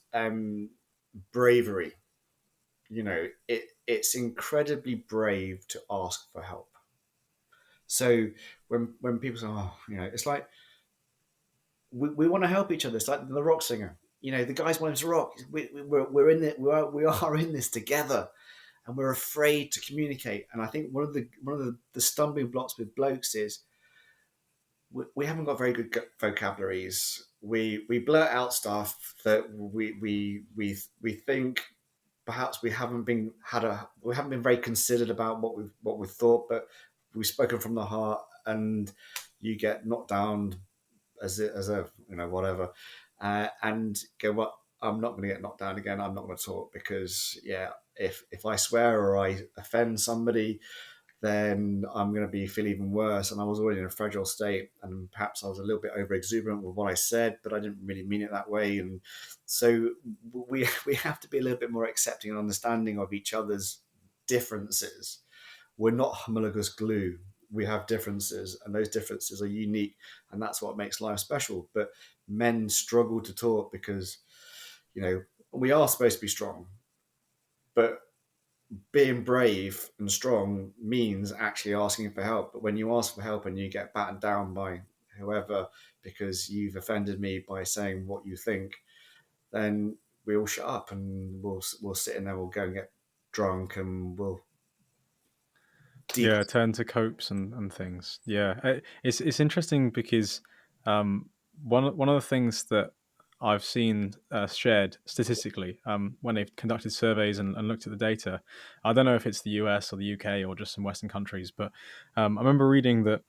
bravery. It's incredibly brave to ask for help. So when people say, oh, it's like we want to help each other. It's like the rock singer. The guys want him to rock. We're in it. We are in this together, and we're afraid to communicate. And I think one of the stumbling blocks with blokes is we haven't got very good vocabularies. We blurt out stuff that we think perhaps we haven't been very considered about what we've thought, but we've spoken from the heart, and you get knocked down as a whatever, and go, well, I'm not going to get knocked down again. I'm not going to talk because if I swear or I offend somebody, then I'm going to feel even worse. And I was already in a fragile state, and perhaps I was a little bit over exuberant with what I said, but I didn't really mean it that way. And so we have to be a little bit more accepting and understanding of each other's differences. We're not homologous glue. We have differences, and those differences are unique, and that's what makes life special. But men struggle to talk because, we are supposed to be strong, but being brave and strong means actually asking for help. But when you ask for help and you get battened down by whoever because you've offended me by saying what you think, then we all shut up and we'll sit in there. We'll go and get drunk, and we'll deep. Yeah, turn to copes and things. Yeah, it's interesting because um, one of the things that I've seen shared statistically when they've conducted surveys and looked at the data. I don't know if it's the US or the UK or just some Western countries, but I remember reading that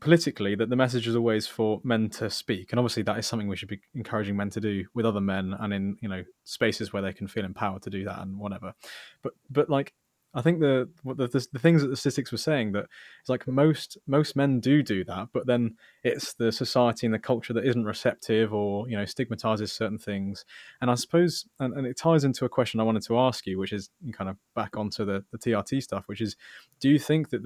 politically that the message is always for men to speak, and obviously that is something we should be encouraging men to do with other men and in spaces where they can feel empowered to do that and whatever. But like I think the things that the statistics were saying, that it's like most men do that, but then it's the society and the culture that isn't receptive or stigmatizes certain things. And I suppose and it ties into a question I wanted to ask you, which is kind of back onto the TRT stuff, which is, do you think that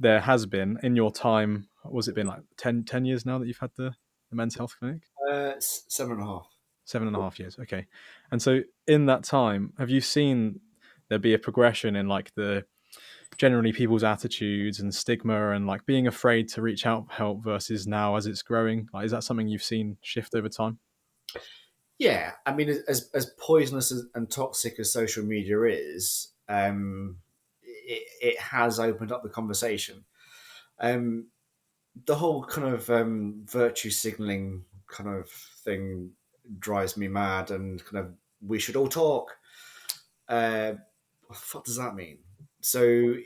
there has been in your time, was it been like 10 years now that you've had the men's health clinic? 7.5. 7.5 years, okay. And so in that time, have you seen there be a progression in like the generally people's attitudes and stigma and like being afraid to reach out for help versus now as it's growing? Like, is that something you've seen shift over time? Yeah, I mean, as poisonous and toxic as social media is, it has opened up the conversation. Um, the whole kind of virtue signaling kind of thing drives me mad, and kind of we should all talk. What does that mean? So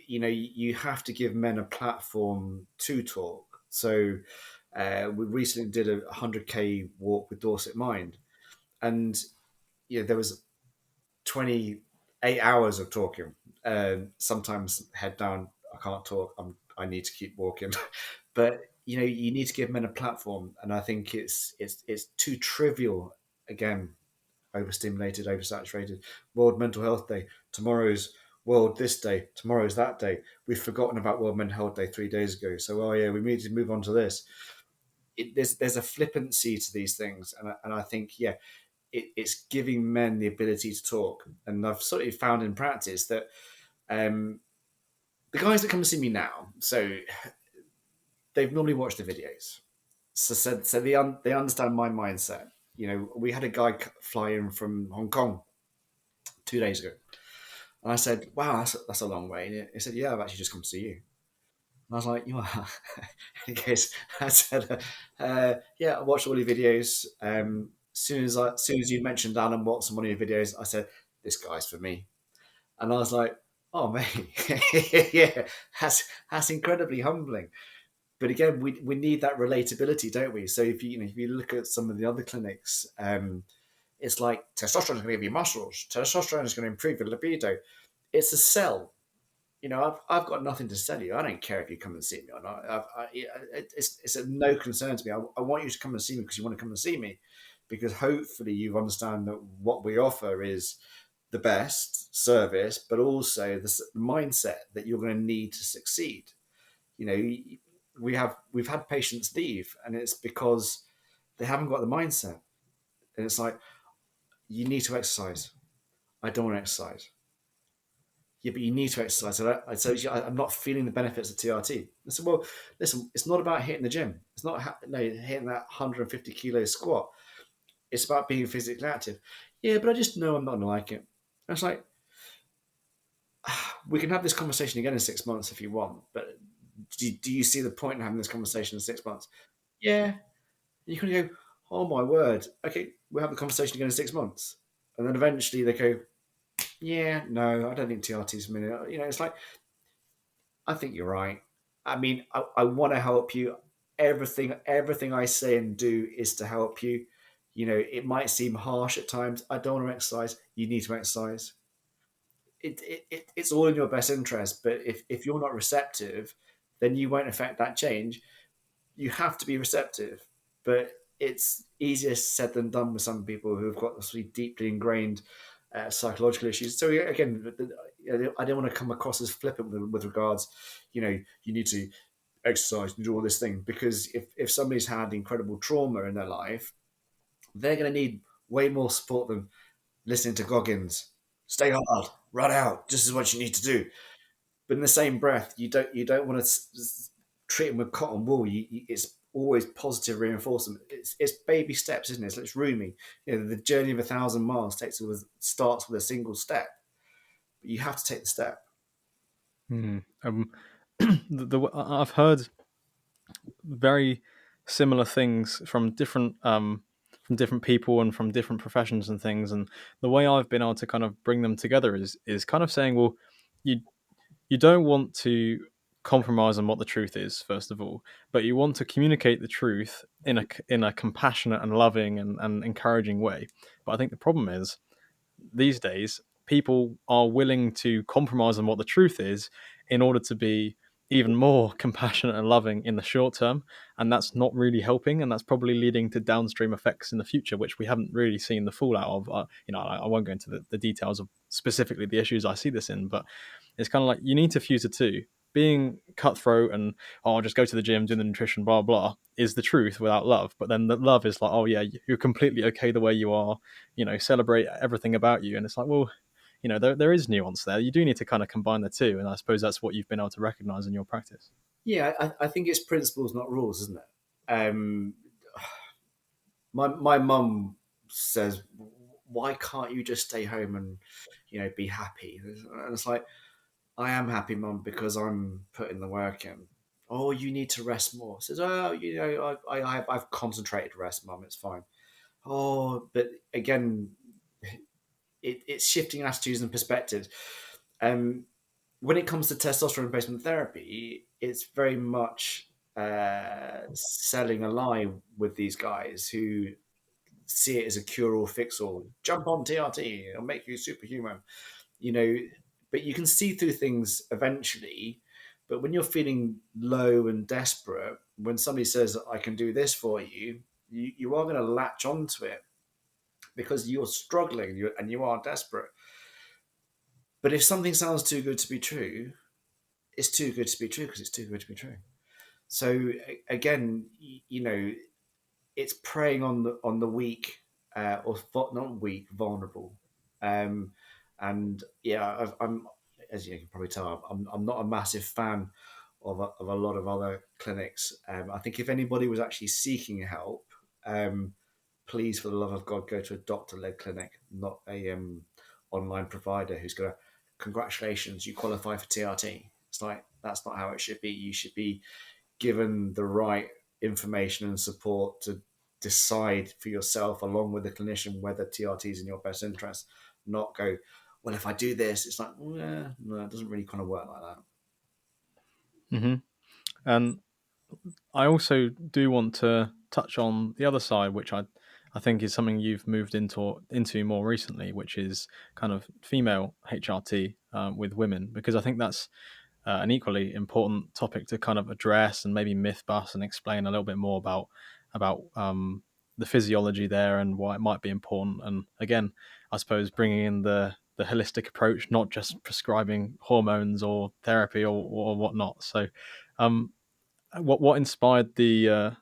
you have to give men a platform to talk. So we recently did a 100K walk with Dorset Mind, and there was 28 hours of talking. Sometimes head down, I can't talk. I need to keep walking. But you need to give men a platform, and I think it's too trivial. Again, overstimulated, oversaturated. World Mental Health Day. Tomorrow's World this day. Tomorrow's that day. We've forgotten about World Mental Health Day 3 days ago. So, oh yeah, we need to move on to this. There's a flippancy to these things, and I think it's giving men the ability to talk. And I've sort of found in practice that um, the guys that come and see me now, so they've normally watched the videos, so they understand my mindset. We had a guy fly in from Hong Kong 2 days ago, and I said, "Wow, that's a long way." And he said, "Yeah, I've actually just come to see you." And I was like, "You are." In case I said, "Yeah, I watched all your videos." Soon as you mentioned Alan Watson, one of your videos, I said, "This guy's for me." And I was like, "Oh, mate, yeah, that's incredibly humbling." But again, we need that relatability, don't we? So if you look at some of the other clinics, it's like testosterone is going to give you muscles. Testosterone is going to improve your libido. It's a sell. I've got nothing to sell you. I don't care if you come and see me or not. It's a no concern to me. I want you to come and see me because you want to come and see me, because hopefully you understand that what we offer is the best service, but also the mindset that you're going to need to succeed. You know, we've had patients leave, and it's because they haven't got the mindset. And it's like, you need to exercise. I don't want to exercise. Yeah, but you need to exercise. So I'm not feeling the benefits of TRT. I said, well, listen, it's not about hitting the gym. It's not hitting that 150 kilo squat. It's about being physically active. Yeah, but I just know I'm not going to like it. I was like, we can have this conversation again in 6 months if you want, but do you see the point in having this conversation in 6 months? Yeah. You kind of go, oh my word. Okay, we'll have the conversation again in 6 months. And then eventually they go, yeah, no, I don't think TRT's a minute. It's like, I think you're right. I mean, I want to help you. Everything I say and do is to help you. It might seem harsh at times. I don't want to exercise. You need to exercise. It's all in your best interest. But if you're not receptive, then you won't affect that change. You have to be receptive, but it's easier said than done with some people who have got sort of deeply ingrained psychological issues. So again, I don't want to come across as flippant with regards, you need to exercise and do all this thing, because if somebody's had incredible trauma in their life, they're going to need way more support than listening to Goggins. Stay hard, run out. This is what you need to do. But in the same breath, you don't want to treat them with cotton wool. It's always positive reinforcement. It's baby steps, isn't it? It's roomy. The journey of 1,000 miles starts with a single step. But you have to take the step. Mm. I've heard very similar things from different people and from different professions and things. And the way I've been able to kind of bring them together is kind of saying, well, you you don't want to compromise on what the truth is, first of all, but you want to communicate the truth in a compassionate and loving and encouraging way. But I think the problem is these days, people are willing to compromise on what the truth is in order to be even more compassionate and loving in the short term. And that's not really helping. And that's probably leading to downstream effects in the future, which we haven't really seen the fallout of. I won't go into the details of specifically the issues I see this in, but it's kind of like you need to fuse the two. Being cutthroat and just go to the gym, do the nutrition, blah blah, is the truth without love. But then the love is like, oh yeah, you're completely okay the way you are. Celebrate everything about you. And it's like, well, there is nuance there. You do need to kind of combine the two. And I suppose that's what you've been able to recognize in your practice. Yeah, I think it's principles, not rules, isn't it? Um, my mum says, "Why can't you just stay home and be happy?" And it's like, I am happy, mum, because I'm putting the work in. Oh, you need to rest more. Says, oh, I've concentrated rest, mum. It's fine. Oh, but again, it's shifting attitudes and perspectives. Um, when it comes to testosterone replacement therapy, it's very much selling a lie with these guys who see it as a cure all fix all. Jump on TRT, it'll make you superhuman. You know, but you can see through things eventually. But when you're feeling low and desperate, when somebody says, I can do this for you, you are going to latch onto it because you're struggling and you are desperate. But if something sounds too good to be true, it's too good to be true because it's too good to be true. So again, it's preying on the weak, or not weak, vulnerable. Um, and yeah, I'm, as you can probably tell, I'm not a massive fan of a lot of other clinics. I think if anybody was actually seeking help, um, please, for the love of God, go to a doctor-led clinic, not a online provider who's going to, congratulations, you qualify for TRT. It's like, that's not how it should be. You should be given the right information and support to decide for yourself, along with the clinician, whether TRT is in your best interest. Not go, well, if I do this, it's like, no, it doesn't really kind of work like that. Mm-hmm. And I also do want to touch on the other side, which I think is something you've moved into more recently, which is kind of female HRT with women, because I think that's an equally important topic to kind of address and maybe myth bust and explain a little bit more about the physiology there and why it might be important. And again, I suppose bringing in the holistic approach, not just prescribing hormones or therapy or whatnot. So, um, what inspired the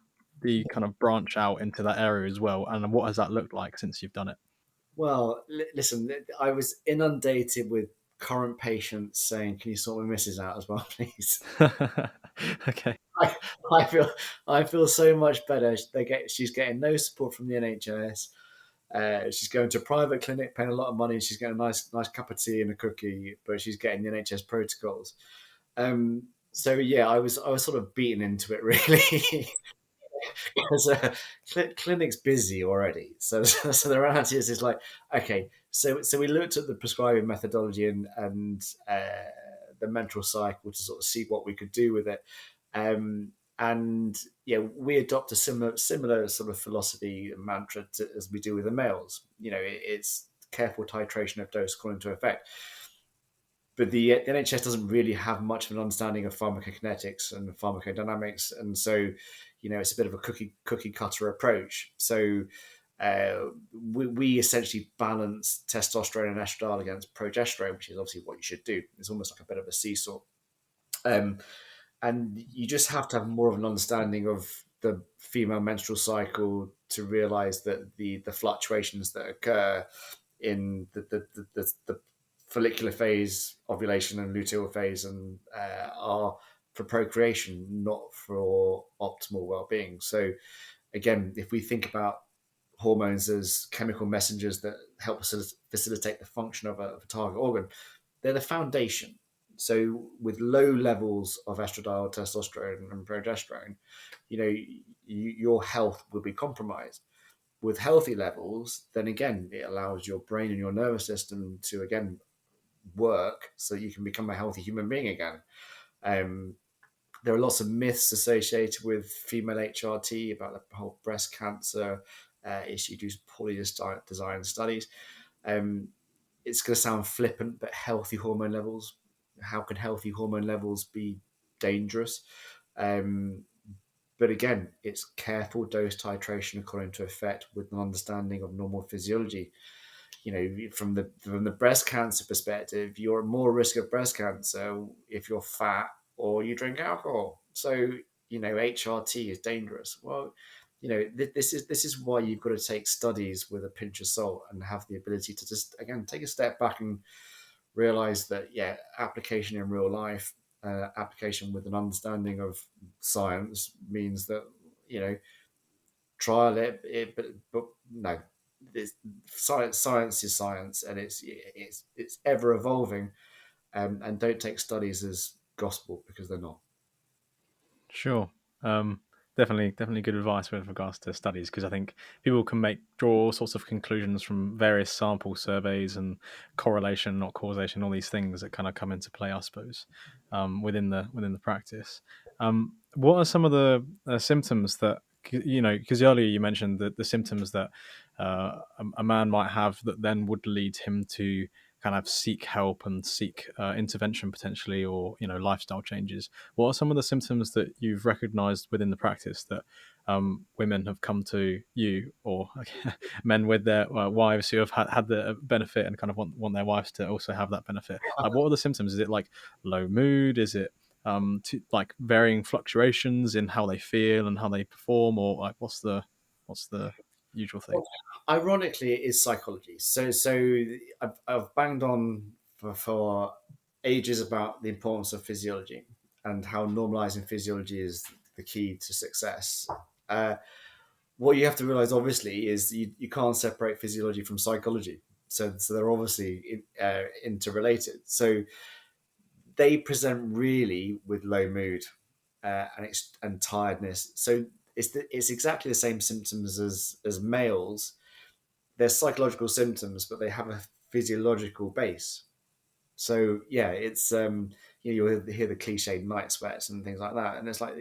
kind of branch out into that area as well, and what has that looked like since you've done it? Well, listen, I was inundated with current patients saying, "Can you sort my missus out as well, please?" Okay. I, I feel I feel so much better. She's getting no support from the NHS. She's going to a private clinic, paying a lot of money. She's getting a nice cup of tea and a cookie, but she's getting the NHS protocols. So yeah, I was sort of beaten into it really because clinic's busy already. So the reality is like, okay, so we looked at the prescribing methodology and the menstrual cycle to sort of see what we could do with it. And yeah, we adopt a similar sort of philosophy and mantra as we do with the males. It's careful titration of dose according to effect. But the NHS doesn't really have much of an understanding of pharmacokinetics and pharmacodynamics, and so it's a bit of a cookie cutter approach. So we essentially balance testosterone and estradiol against progesterone, which is obviously what you should do. It's almost like a bit of a seesaw. Um, and you just have to have more of an understanding of the female menstrual cycle to realize that the fluctuations that occur in the follicular phase, ovulation and luteal phase, and are for procreation, not for optimal well-being. So again, if we think about hormones as chemical messengers that help us facilitate the function of a target organ, they're the foundation. So with low levels of estradiol, testosterone, and progesterone, your health will be compromised. With healthy levels, then again, it allows your brain and your nervous system to again work so you can become a healthy human being again. Um, there are lots of myths associated with female HRT about the whole breast cancer issue due to poorly designed studies. Um, it's going to sound flippant, but healthy hormone levels. How can healthy hormone levels be dangerous? Um, but again, it's careful dose titration according to effect with an understanding of normal physiology. From the breast cancer perspective, you're at more risk of breast cancer if you're fat or you drink alcohol. So HRT is dangerous. Well, this is why you've got to take studies with a pinch of salt and have the ability to just again take a step back and realize that application in real life, application with an understanding of science means that you know trial but no, it's, science is science, and it's ever evolving, and don't take studies as gospel because they're not. Sure. Um, definitely good advice with regards to studies, because I think people can draw all sorts of conclusions from various sample surveys and correlation, not causation, all these things that kind of come into play, I suppose, within the practice. What are some of the symptoms that because earlier you mentioned that the symptoms that a man might have that then would lead him to kind of seek help and seek intervention potentially, or lifestyle changes. What are some of the symptoms that you've recognized within the practice that women have come to you, or men with their wives who have had the benefit and kind of want their wives to also have that benefit? Like, what are the symptoms? Is it like low mood? Is it like varying fluctuations in how they feel and how they perform, or like what's the usual thing? Well, ironically, it is psychology. So I've banged on for ages about the importance of physiology and how normalizing physiology is the key to success. Uh, what you have to realize, obviously, is you can't separate physiology from psychology. So they're obviously interrelated. So they present really with low mood and tiredness. So it's exactly the same symptoms as males. They're psychological symptoms, but they have a physiological base. So yeah, it's you'll hear the cliched night sweats and things like that, and it's like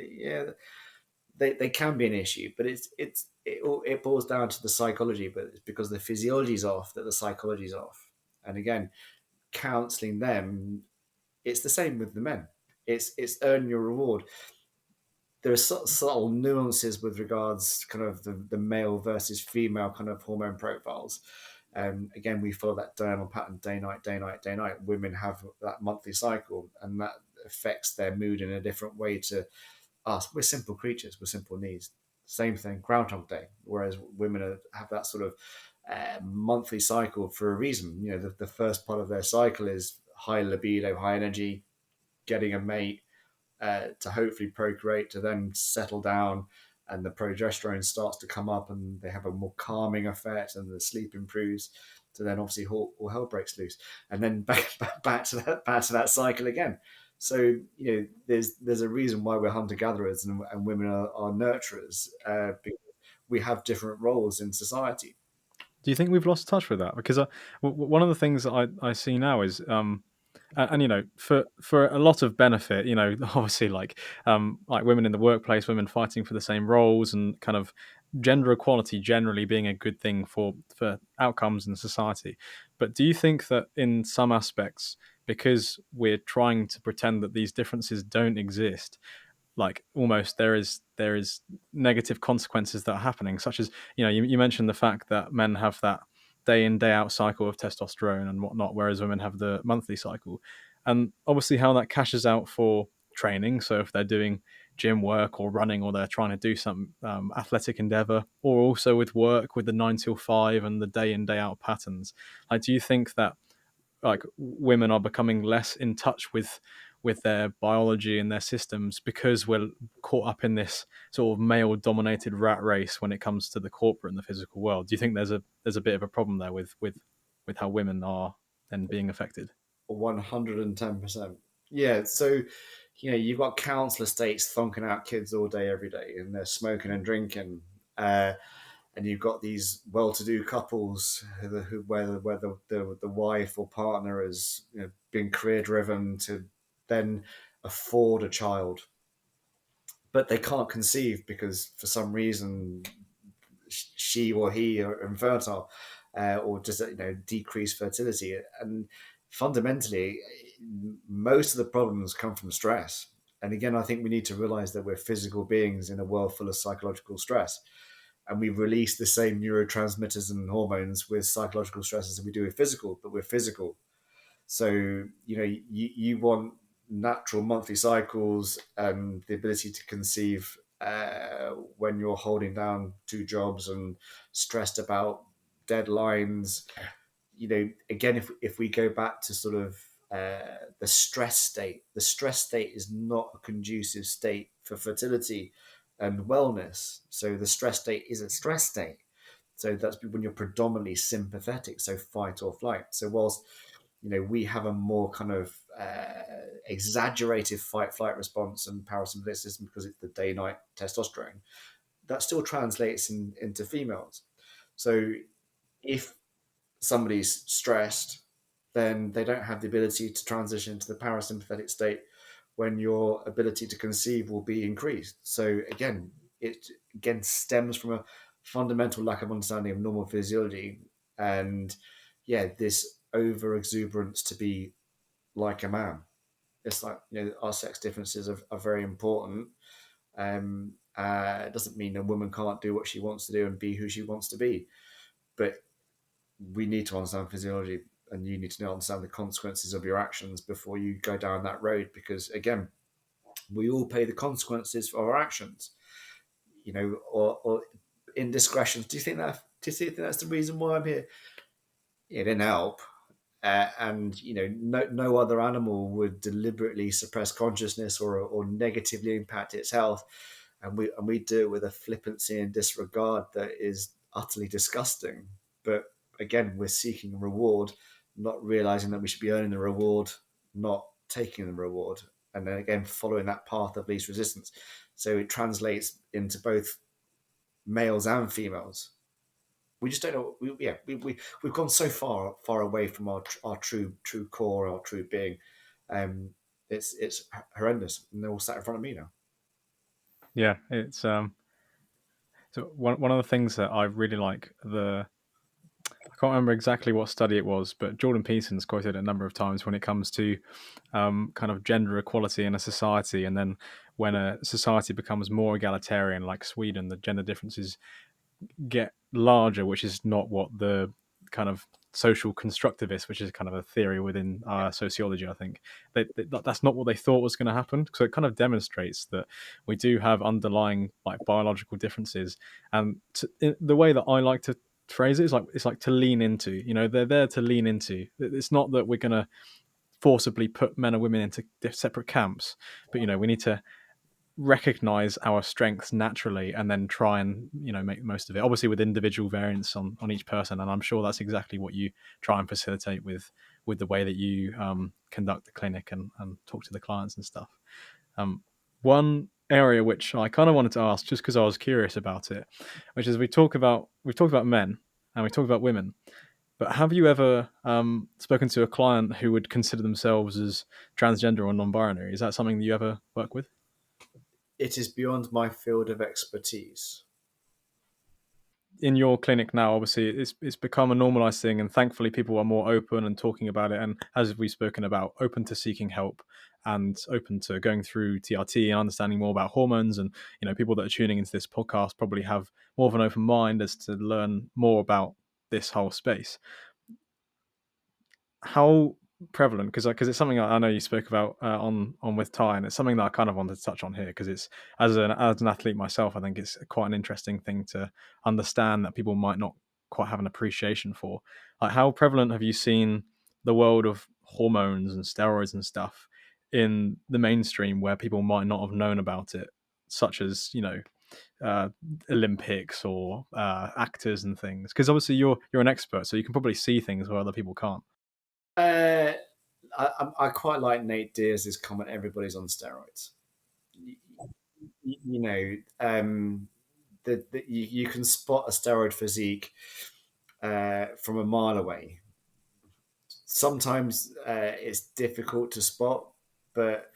they can be an issue, but it boils down to the psychology. But it's because the physiology's off that the psychology's off. And again, counselling them, it's the same with the men. It's earn your reward. There are subtle nuances with regards kind of the male versus female kind of hormone profiles. Again, we follow that diurnal pattern, day night, day night, day night. Women have that monthly cycle, and that affects their mood in a different way to us. We're simple creatures with simple needs. Same thing, Groundhog Day. Whereas women have that sort of monthly cycle for a reason. The first part of their cycle is high libido, high energy, getting a mate, to hopefully procreate, to then settle down, and the progesterone starts to come up, and they have a more calming effect, and the sleep improves. So then, obviously, all hell breaks loose, and then back to that cycle again. So there's a reason why we're hunter gatherers and women are nurturers, because we have different roles in society. Do you think we've lost touch with that? Because one of the things that I see now is and for a lot of benefit, obviously like women in the workplace, women fighting for the same roles, and kind of gender equality generally being a good thing for outcomes in society. But do you think that in some aspects, because we're trying to pretend that these differences don't exist, like almost there is negative consequences that are happening, such as you mentioned the fact that men have that day in day out cycle of testosterone and whatnot, whereas women have the monthly cycle, and obviously how that cashes out for training. So if they're doing gym work or running, or they're trying to do some athletic endeavor, or also with work with the 9 till 5 and the day in day out patterns, like, do you think that like women are becoming less in touch with their biology and their systems because we're caught up in this sort of male dominated rat race when it comes to the corporate and the physical world? Do you think there's a bit of a problem there with how women are then being affected? 110%. Yeah, so you've got council estates thonking out kids all day, every day, and they're smoking and drinking. And you've got these well-to-do couples where the wife or partner has been career-driven to then afford a child, but they can't conceive because for some reason she or he are infertile, or just decreased fertility. And fundamentally, most of the problems come from stress. And again, I think we need to realize that we're physical beings in a world full of psychological stress, and we release the same neurotransmitters and hormones with psychological stress as we do with physical, but we're physical. So you want natural monthly cycles and the ability to conceive when you're holding down two jobs and stressed about deadlines. Again, if we go back to sort of the stress state is not a conducive state for fertility and wellness. So the stress state is a stress state. So that's when you're predominantly sympathetic, so fight or flight. So whilst we have a more kind of exaggerated fight flight response and parasympathetic system because it's the day night testosterone, that still translates into females. So if somebody's stressed, then they don't have the ability to transition into the parasympathetic state when your ability to conceive will be increased. So again, it again stems from a fundamental lack of understanding of normal physiology, and this over exuberance to be like a man. It's like our sex differences are very important. It doesn't mean a woman can't do what she wants to do and be who she wants to be, but we need to understand physiology, and you need to understand the consequences of your actions before you go down that road. Because again, we all pay the consequences for our actions, or indiscretions. Do you think that's the reason why I'm here? It didn't help. And no other animal would deliberately suppress consciousness or negatively impact its health, and we do it with a flippancy and disregard that is utterly disgusting. But again, we're seeking reward, not realizing that we should be earning the reward, not taking the reward, and then again following that path of least resistance. So it translates into both males and females. We just don't know. We've gone so far away from our true core, our true being. Um, it's horrendous, and they're all sat in front of me now. Yeah, it's so one of the things that I really like, I can't remember exactly what study it was, but Jordan Peterson's quoted a number of times when it comes to kind of gender equality in a society, and then when a society becomes more egalitarian, like Sweden, the gender differences get larger, which is not what the kind of social constructivist, which is kind of a theory within sociology, I think that's not what they thought was going to happen. So it kind of demonstrates that we do have underlying like biological differences, and the way that I like to phrase it is like it's like to lean into. They're there to lean into. It's not that we're going to forcibly put men and women into separate camps, but we need to recognize our strengths naturally and then try and make the most of it, obviously with individual variance on each person. And I'm sure that's exactly what you try and facilitate with the way that you conduct the clinic and talk to the clients and stuff. One area which I kind of wanted to ask, just because I was curious about it, which is we've talked about men and we talked about women, but have you ever spoken to a client who would consider themselves as transgender or non-binary? Is that something that you ever work with? It is beyond my field of expertise. In your clinic now, obviously it's become a normalized thing, and thankfully people are more open and talking about it, and as we've spoken about, open to seeking help and open to going through TRT and understanding more about hormones. And people that are tuning into this podcast probably have more of an open mind as to learn more about this whole space. How prevalent, because it's something I know you spoke about on with Ty, and it's something that I kind of wanted to touch on here, because it's as an athlete myself, I think it's quite an interesting thing to understand that people might not quite have an appreciation for. Like, how prevalent have you seen the world of hormones and steroids and stuff in the mainstream where people might not have known about it, such as uh, Olympics or actors and things? Because obviously you're an expert, so you can probably see things where other people can't. I quite like Nate Diaz's comment. Everybody's on steroids. You know, you can spot a steroid physique from a mile away. Sometimes it's difficult to spot, but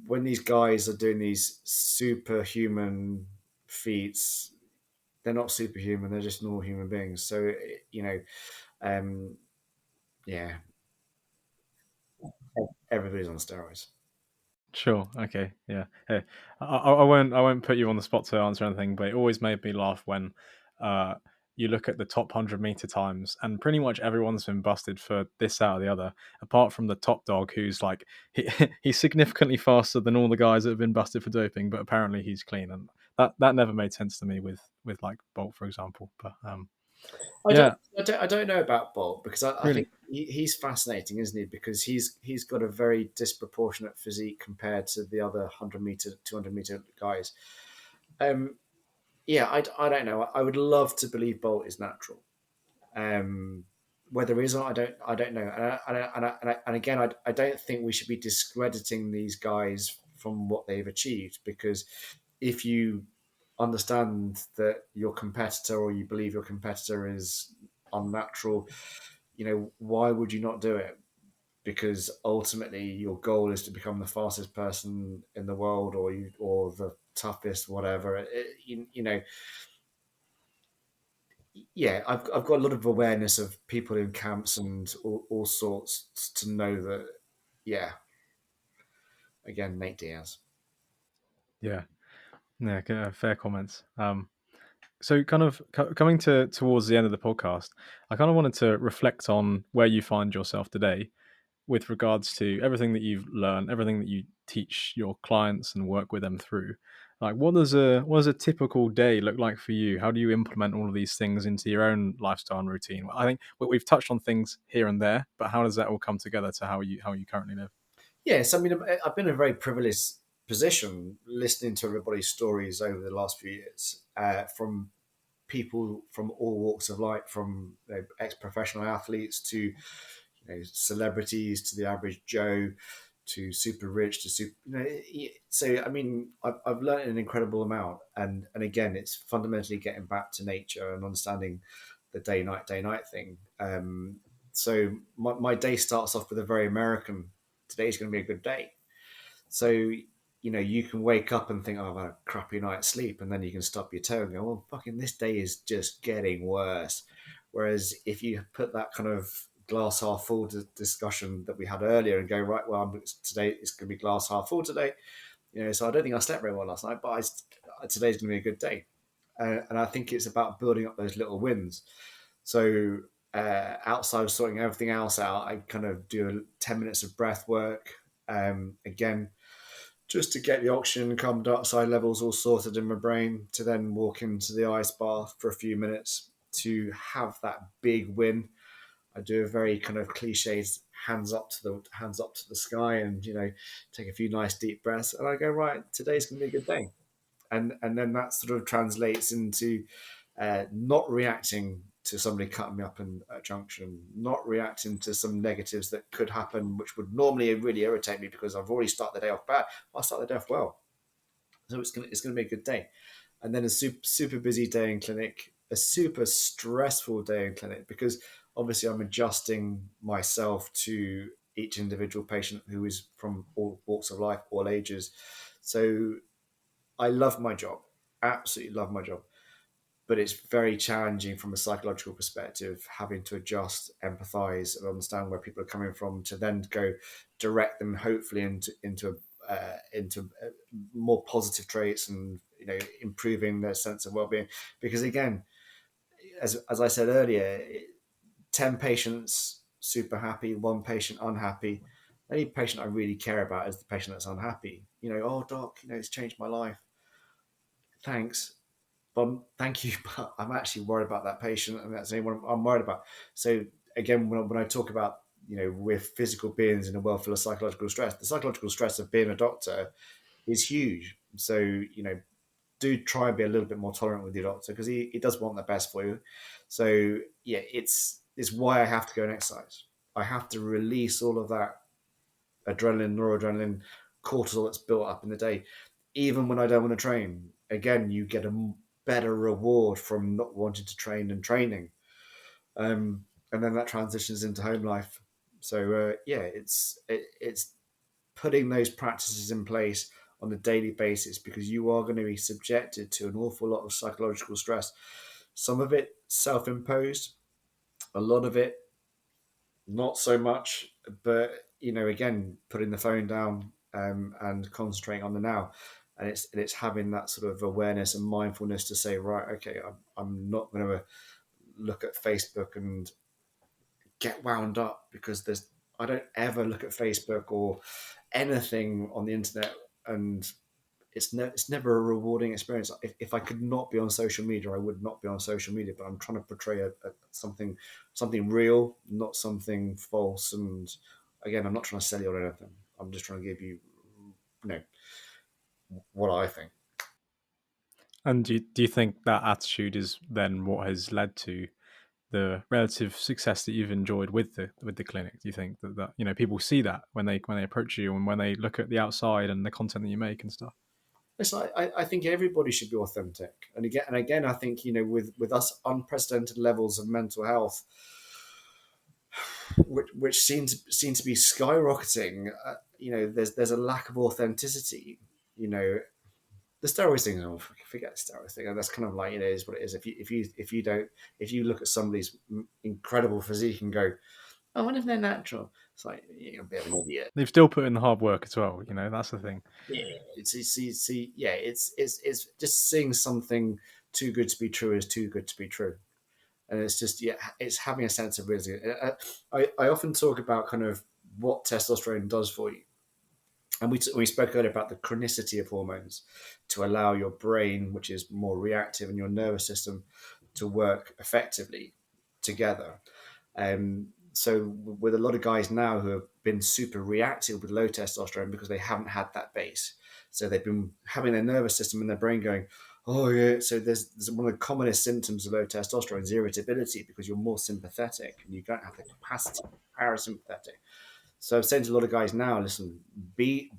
when these guys are doing these superhuman feats, they're not superhuman; they're just normal human beings. So you know, um, yeah, everybody's on steroids. Sure. Okay. Yeah. Hey, I won't. I won't put you on the spot to answer anything, but it always made me laugh when uh, you look at the top 100 meter times, and pretty much everyone's been busted for this, that, or the other, apart from the top dog, who's like he's significantly faster than all the guys that have been busted for doping, but apparently he's clean, and that never made sense to me with like Bolt, for example. But I don't, yeah, I don't know about Bolt because I really, think he's fascinating, isn't he? Because he's got a very disproportionate physique compared to the other 100 meter, 200 meter guys. Um, yeah, I don't know. I would love to believe Bolt is natural. Um, whether it is or not, I don't know. And again, I don't think we should be discrediting these guys from what they've achieved because if you understand that your competitor or you believe your competitor is unnatural, why would you not do it? Because ultimately, your goal is to become the fastest person in the world, or the toughest, whatever. Yeah, I've got a lot of awareness of people in camps and all sorts to know that. Yeah, again, Nate Diaz. yeah, yeah. Fair comments. So kind of coming towards the end of the podcast, I kind of wanted to reflect on where you find yourself today with regards to everything that you've learned, everything that you teach your clients and work with them through. Like, what does a typical day look like for you? How do you implement all of these things into your own lifestyle and routine? I think we've touched on things here and there, but how does that all come together to how you currently live? Yes, I mean, I've been in a very privileged position listening to everybody's stories over the last few years, from people from all walks of life, from ex-professional athletes to celebrities to the average Joe to super rich to super. So I mean, I've learned an incredible amount, and again, it's fundamentally getting back to nature and understanding the day night thing. So my day starts off with a very American. Today's going to be a good day. So, you can wake up and think, oh, I've had a crappy night's sleep. And then you can stop your toe and go, well, fucking, this day is just getting worse. Whereas if you put that kind of glass half full discussion that we had earlier and go, right, well, today it's going to be glass half full today. So I don't think I slept very well last night, but today's going to be a good day. And I think it's about building up those little wins. So outside of sorting everything else out, I kind of do 10 minutes of breath work. Again, just to get the oxygen and carbon dioxide levels all sorted in my brain, to then walk into the ice bath for a few minutes to have that big win. I do a very kind of cliched hands up to the sky, and take a few nice deep breaths, and I go, right, today's gonna be a good day. And then that sort of translates into not reacting to somebody cutting me up in a junction, not reacting to some negatives that could happen, which would normally really irritate me because I've already started the day off bad. I'll start the day off well, so it's gonna be a good day. And then a super busy day in clinic, a super stressful day in clinic because obviously I'm adjusting myself to each individual patient who is from all walks of life, all ages. So I love my job, absolutely love my job, but it's very challenging from a psychological perspective, having to adjust, empathize, and understand where people are coming from to then go direct them, hopefully into more positive traits and improving their sense of well-being. Because again, as I said earlier, 10 patients super happy, one patient unhappy. The only patient I really care about is the patient that's unhappy. Oh doc, it's changed my life. Thanks. Thank you, but I'm actually worried about that patient, and that's the only one I'm worried about. So again, when I talk about we're physical beings in a world full of psychological stress, the psychological stress of being a doctor is huge. So do try and be a little bit more tolerant with your doctor because he does want the best for you. So yeah, it's why I have to go and exercise. I have to release all of that adrenaline, noradrenaline, cortisol that's built up in the day. Even when I don't want to train, again, you get a better reward from not wanting to train and training. And then that transitions into home life. So yeah, it's putting those practices in place on a daily basis, because you are going to be subjected to an awful lot of psychological stress. Some of it self-imposed, a lot of it not so much. But again, putting the phone down, and concentrating on the now, and it's having that sort of awareness and mindfulness to say, right, okay, I'm not going to look at Facebook and get wound up, because there's I don't ever look at Facebook or anything on the internet, and it's never a rewarding experience. If I could not be on social media, I would not be on social media. But I'm trying to portray something real, not something false. And again, I'm not trying to sell you on anything. I'm just trying to give you know what I think. And do you think that attitude is then what has led to the relative success that you've enjoyed with the clinic? Do you think that people see that when they approach you and when they look at the outside and the content that you make and stuff? Listen, I think everybody should be authentic, and again, I think with us unprecedented levels of mental health, which seem to be skyrocketing. There's a lack of authenticity. You know, the steroids thing. Oh, forget the steroids thing. And that's kind of like, it is what it is. If you look at somebody's incredible physique and go, "I wonder if they're natural," it's like, you're a bit of an idiot. They've still put in the hard work as well. That's the thing. Yeah, yeah, it's just seeing something too good to be true is too good to be true. And it's just, yeah, it's having a sense of realism. I often talk about kind of what testosterone does for you, and we spoke earlier about the chronicity of hormones to allow your brain, which is more reactive, and your nervous system to work effectively together. So with a lot of guys now who have been super reactive with low testosterone because they haven't had that base, so they've been having their nervous system and their brain going, oh yeah. So there's one of the commonest symptoms of low testosterone is irritability, because you're more sympathetic and you don't have the capacity to be parasympathetic. So I'm saying to a lot of guys now, listen, be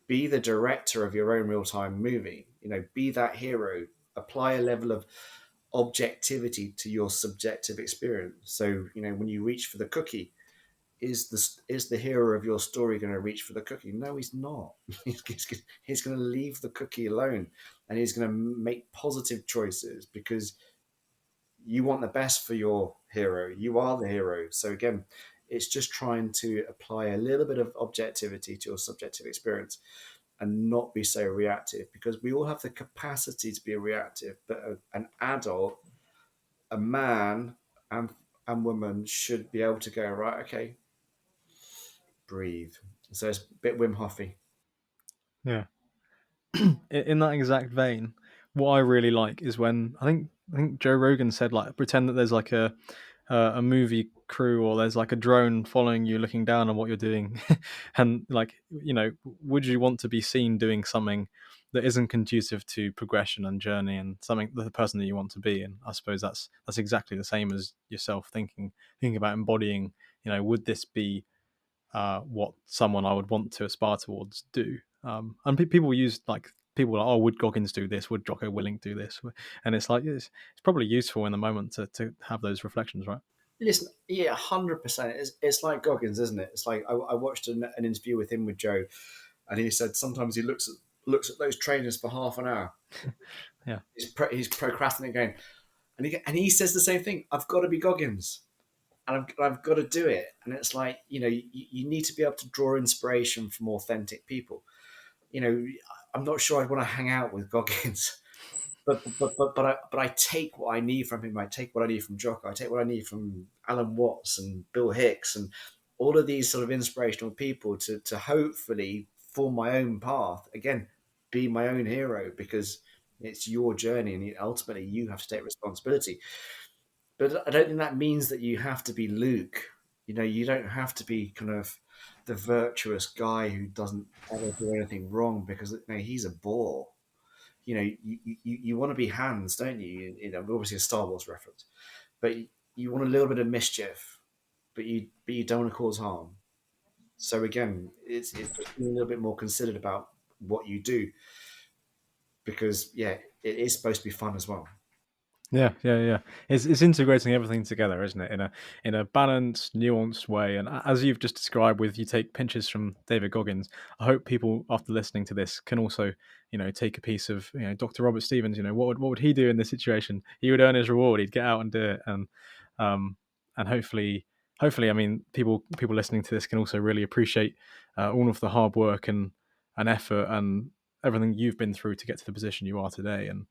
the director of your own real time movie. Be that hero. Apply a level of objectivity to your subjective experience. So when you reach for the cookie, is the hero of your story going to reach for the cookie? No, he's not. He's going to leave the cookie alone, and he's going to make positive choices, because you want the best for your hero. You are the hero. So again, it's just trying to apply a little bit of objectivity to your subjective experience and not be so reactive, because we all have the capacity to be reactive. But an adult, a man and woman, should be able to go, right, okay, breathe. So it's a bit Wim Hofy. Yeah. In that exact vein, what I really like is when I think Joe Rogan said, like, pretend that there's like a movie crew or there's like a drone following you looking down on what you're doing, and like, would you want to be seen doing something that isn't conducive to progression and journey and something the person that you want to be? And I suppose that's exactly the same as yourself thinking about embodying. Would this be what someone I would want to aspire towards do? And people use, like, people are like, oh, would Goggins do this? Would Jocko Willink do this? And it's like it's probably useful in the moment to have those reflections, right? Listen, yeah, 100%. It's like Goggins, isn't it? It's like I watched an interview with him with Joe, and he said sometimes he looks at those trainers for half an hour. Yeah, He's procrastinating, and he says the same thing. I've got to be Goggins, and I've got to do it. And it's like, you need to be able to draw inspiration from authentic people. I'm not sure I'd want to hang out with Goggins, but I take what I need from him. I take what I need from Jocko. I take what I need from Alan Watts and Bill Hicks and all of these sort of inspirational people to hopefully form my own path. Again, be my own hero, because it's your journey, and ultimately you have to take responsibility. But I don't think that means that you have to be Luke. You don't have to be kind of the virtuous guy who doesn't ever do anything wrong, because he's a bore. You want to be Hans, don't you? Obviously a Star Wars reference, but you want a little bit of mischief, but you don't want to cause harm. So again, it's just being a little bit more considered about what you do, because yeah, it is supposed to be fun as well. Yeah, yeah, yeah. It's integrating everything together, isn't it? In a balanced, nuanced way. And as you've just described, with you take pinches from David Goggins, I hope people after listening to this can also, take a piece of, Dr. Robert Stevens. What would he do in this situation? He would earn his reward. He'd get out and do it, um, and hopefully, I mean, people listening to this can also really appreciate all of the hard work and effort and everything you've been through to get to the position you are today. And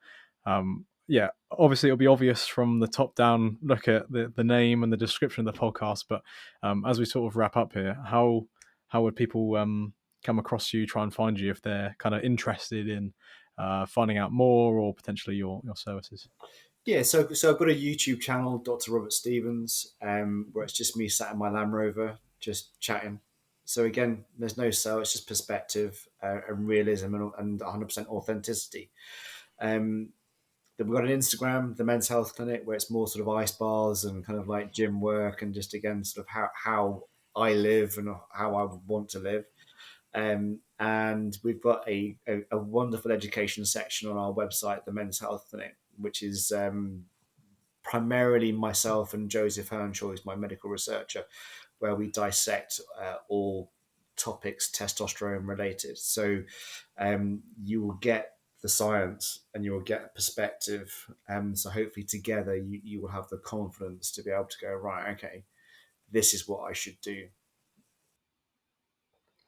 yeah, obviously it'll be obvious from the top down look at the name and the description of the podcast. But as we sort of wrap up here, how would people come across you, try and find you if they're kind of interested in finding out more or potentially your services? Yeah, so I've got a YouTube channel, Dr. Robert Stevens, where it's just me sat in my Land Rover, just chatting. So again, there's no sell; it's just perspective and realism and 100% authenticity. Um, then we've got an Instagram, the Men's Health Clinic, where it's more sort of ice bars and kind of like gym work and just again sort of how I live and how I want to live. And we've got a wonderful education section on our website, the Men's Health Clinic, which is primarily myself and Joseph Hernshaw, who's my medical researcher, where we dissect all topics testosterone related. So you will get the science and you will get perspective. So hopefully together you will have the confidence to be able to go, right, okay, this is what I should do.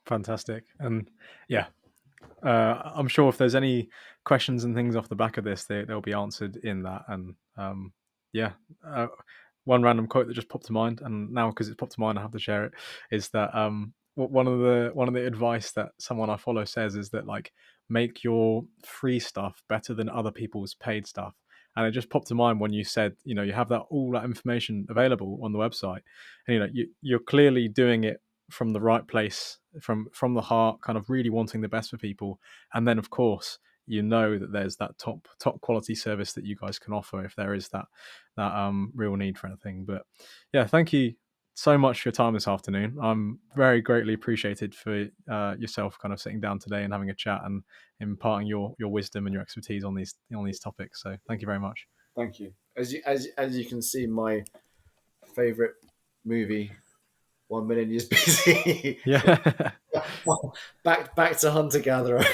Fantastic. And yeah, I'm sure if there's any questions and things off the back of this, they'll be answered in that. And yeah, uh, one random quote that just popped to mind, and now because it's popped to mind, I have to share it. Is that one of the advice that someone I follow says is that, like, make your free stuff better than other people's paid stuff. And it just popped to mind when you said, you have that all that information available on the website, and you're clearly doing it from the right place, from the heart, kind of really wanting the best for people. And then of course that there's that top quality service that you guys can offer if there is that real need for anything. But yeah, thank you so much for your time this afternoon. I'm very greatly appreciated for yourself kind of sitting down today and having a chat and imparting your wisdom and your expertise on these topics. So thank you very much. Thank you. As you can see, my favorite movie, 1 Million Years BC. Yeah. back to hunter gatherer.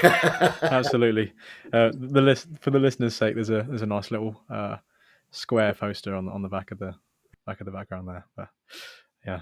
Absolutely. The list for the listeners' sake, there's a nice little square poster on the back of the background there. But yeah,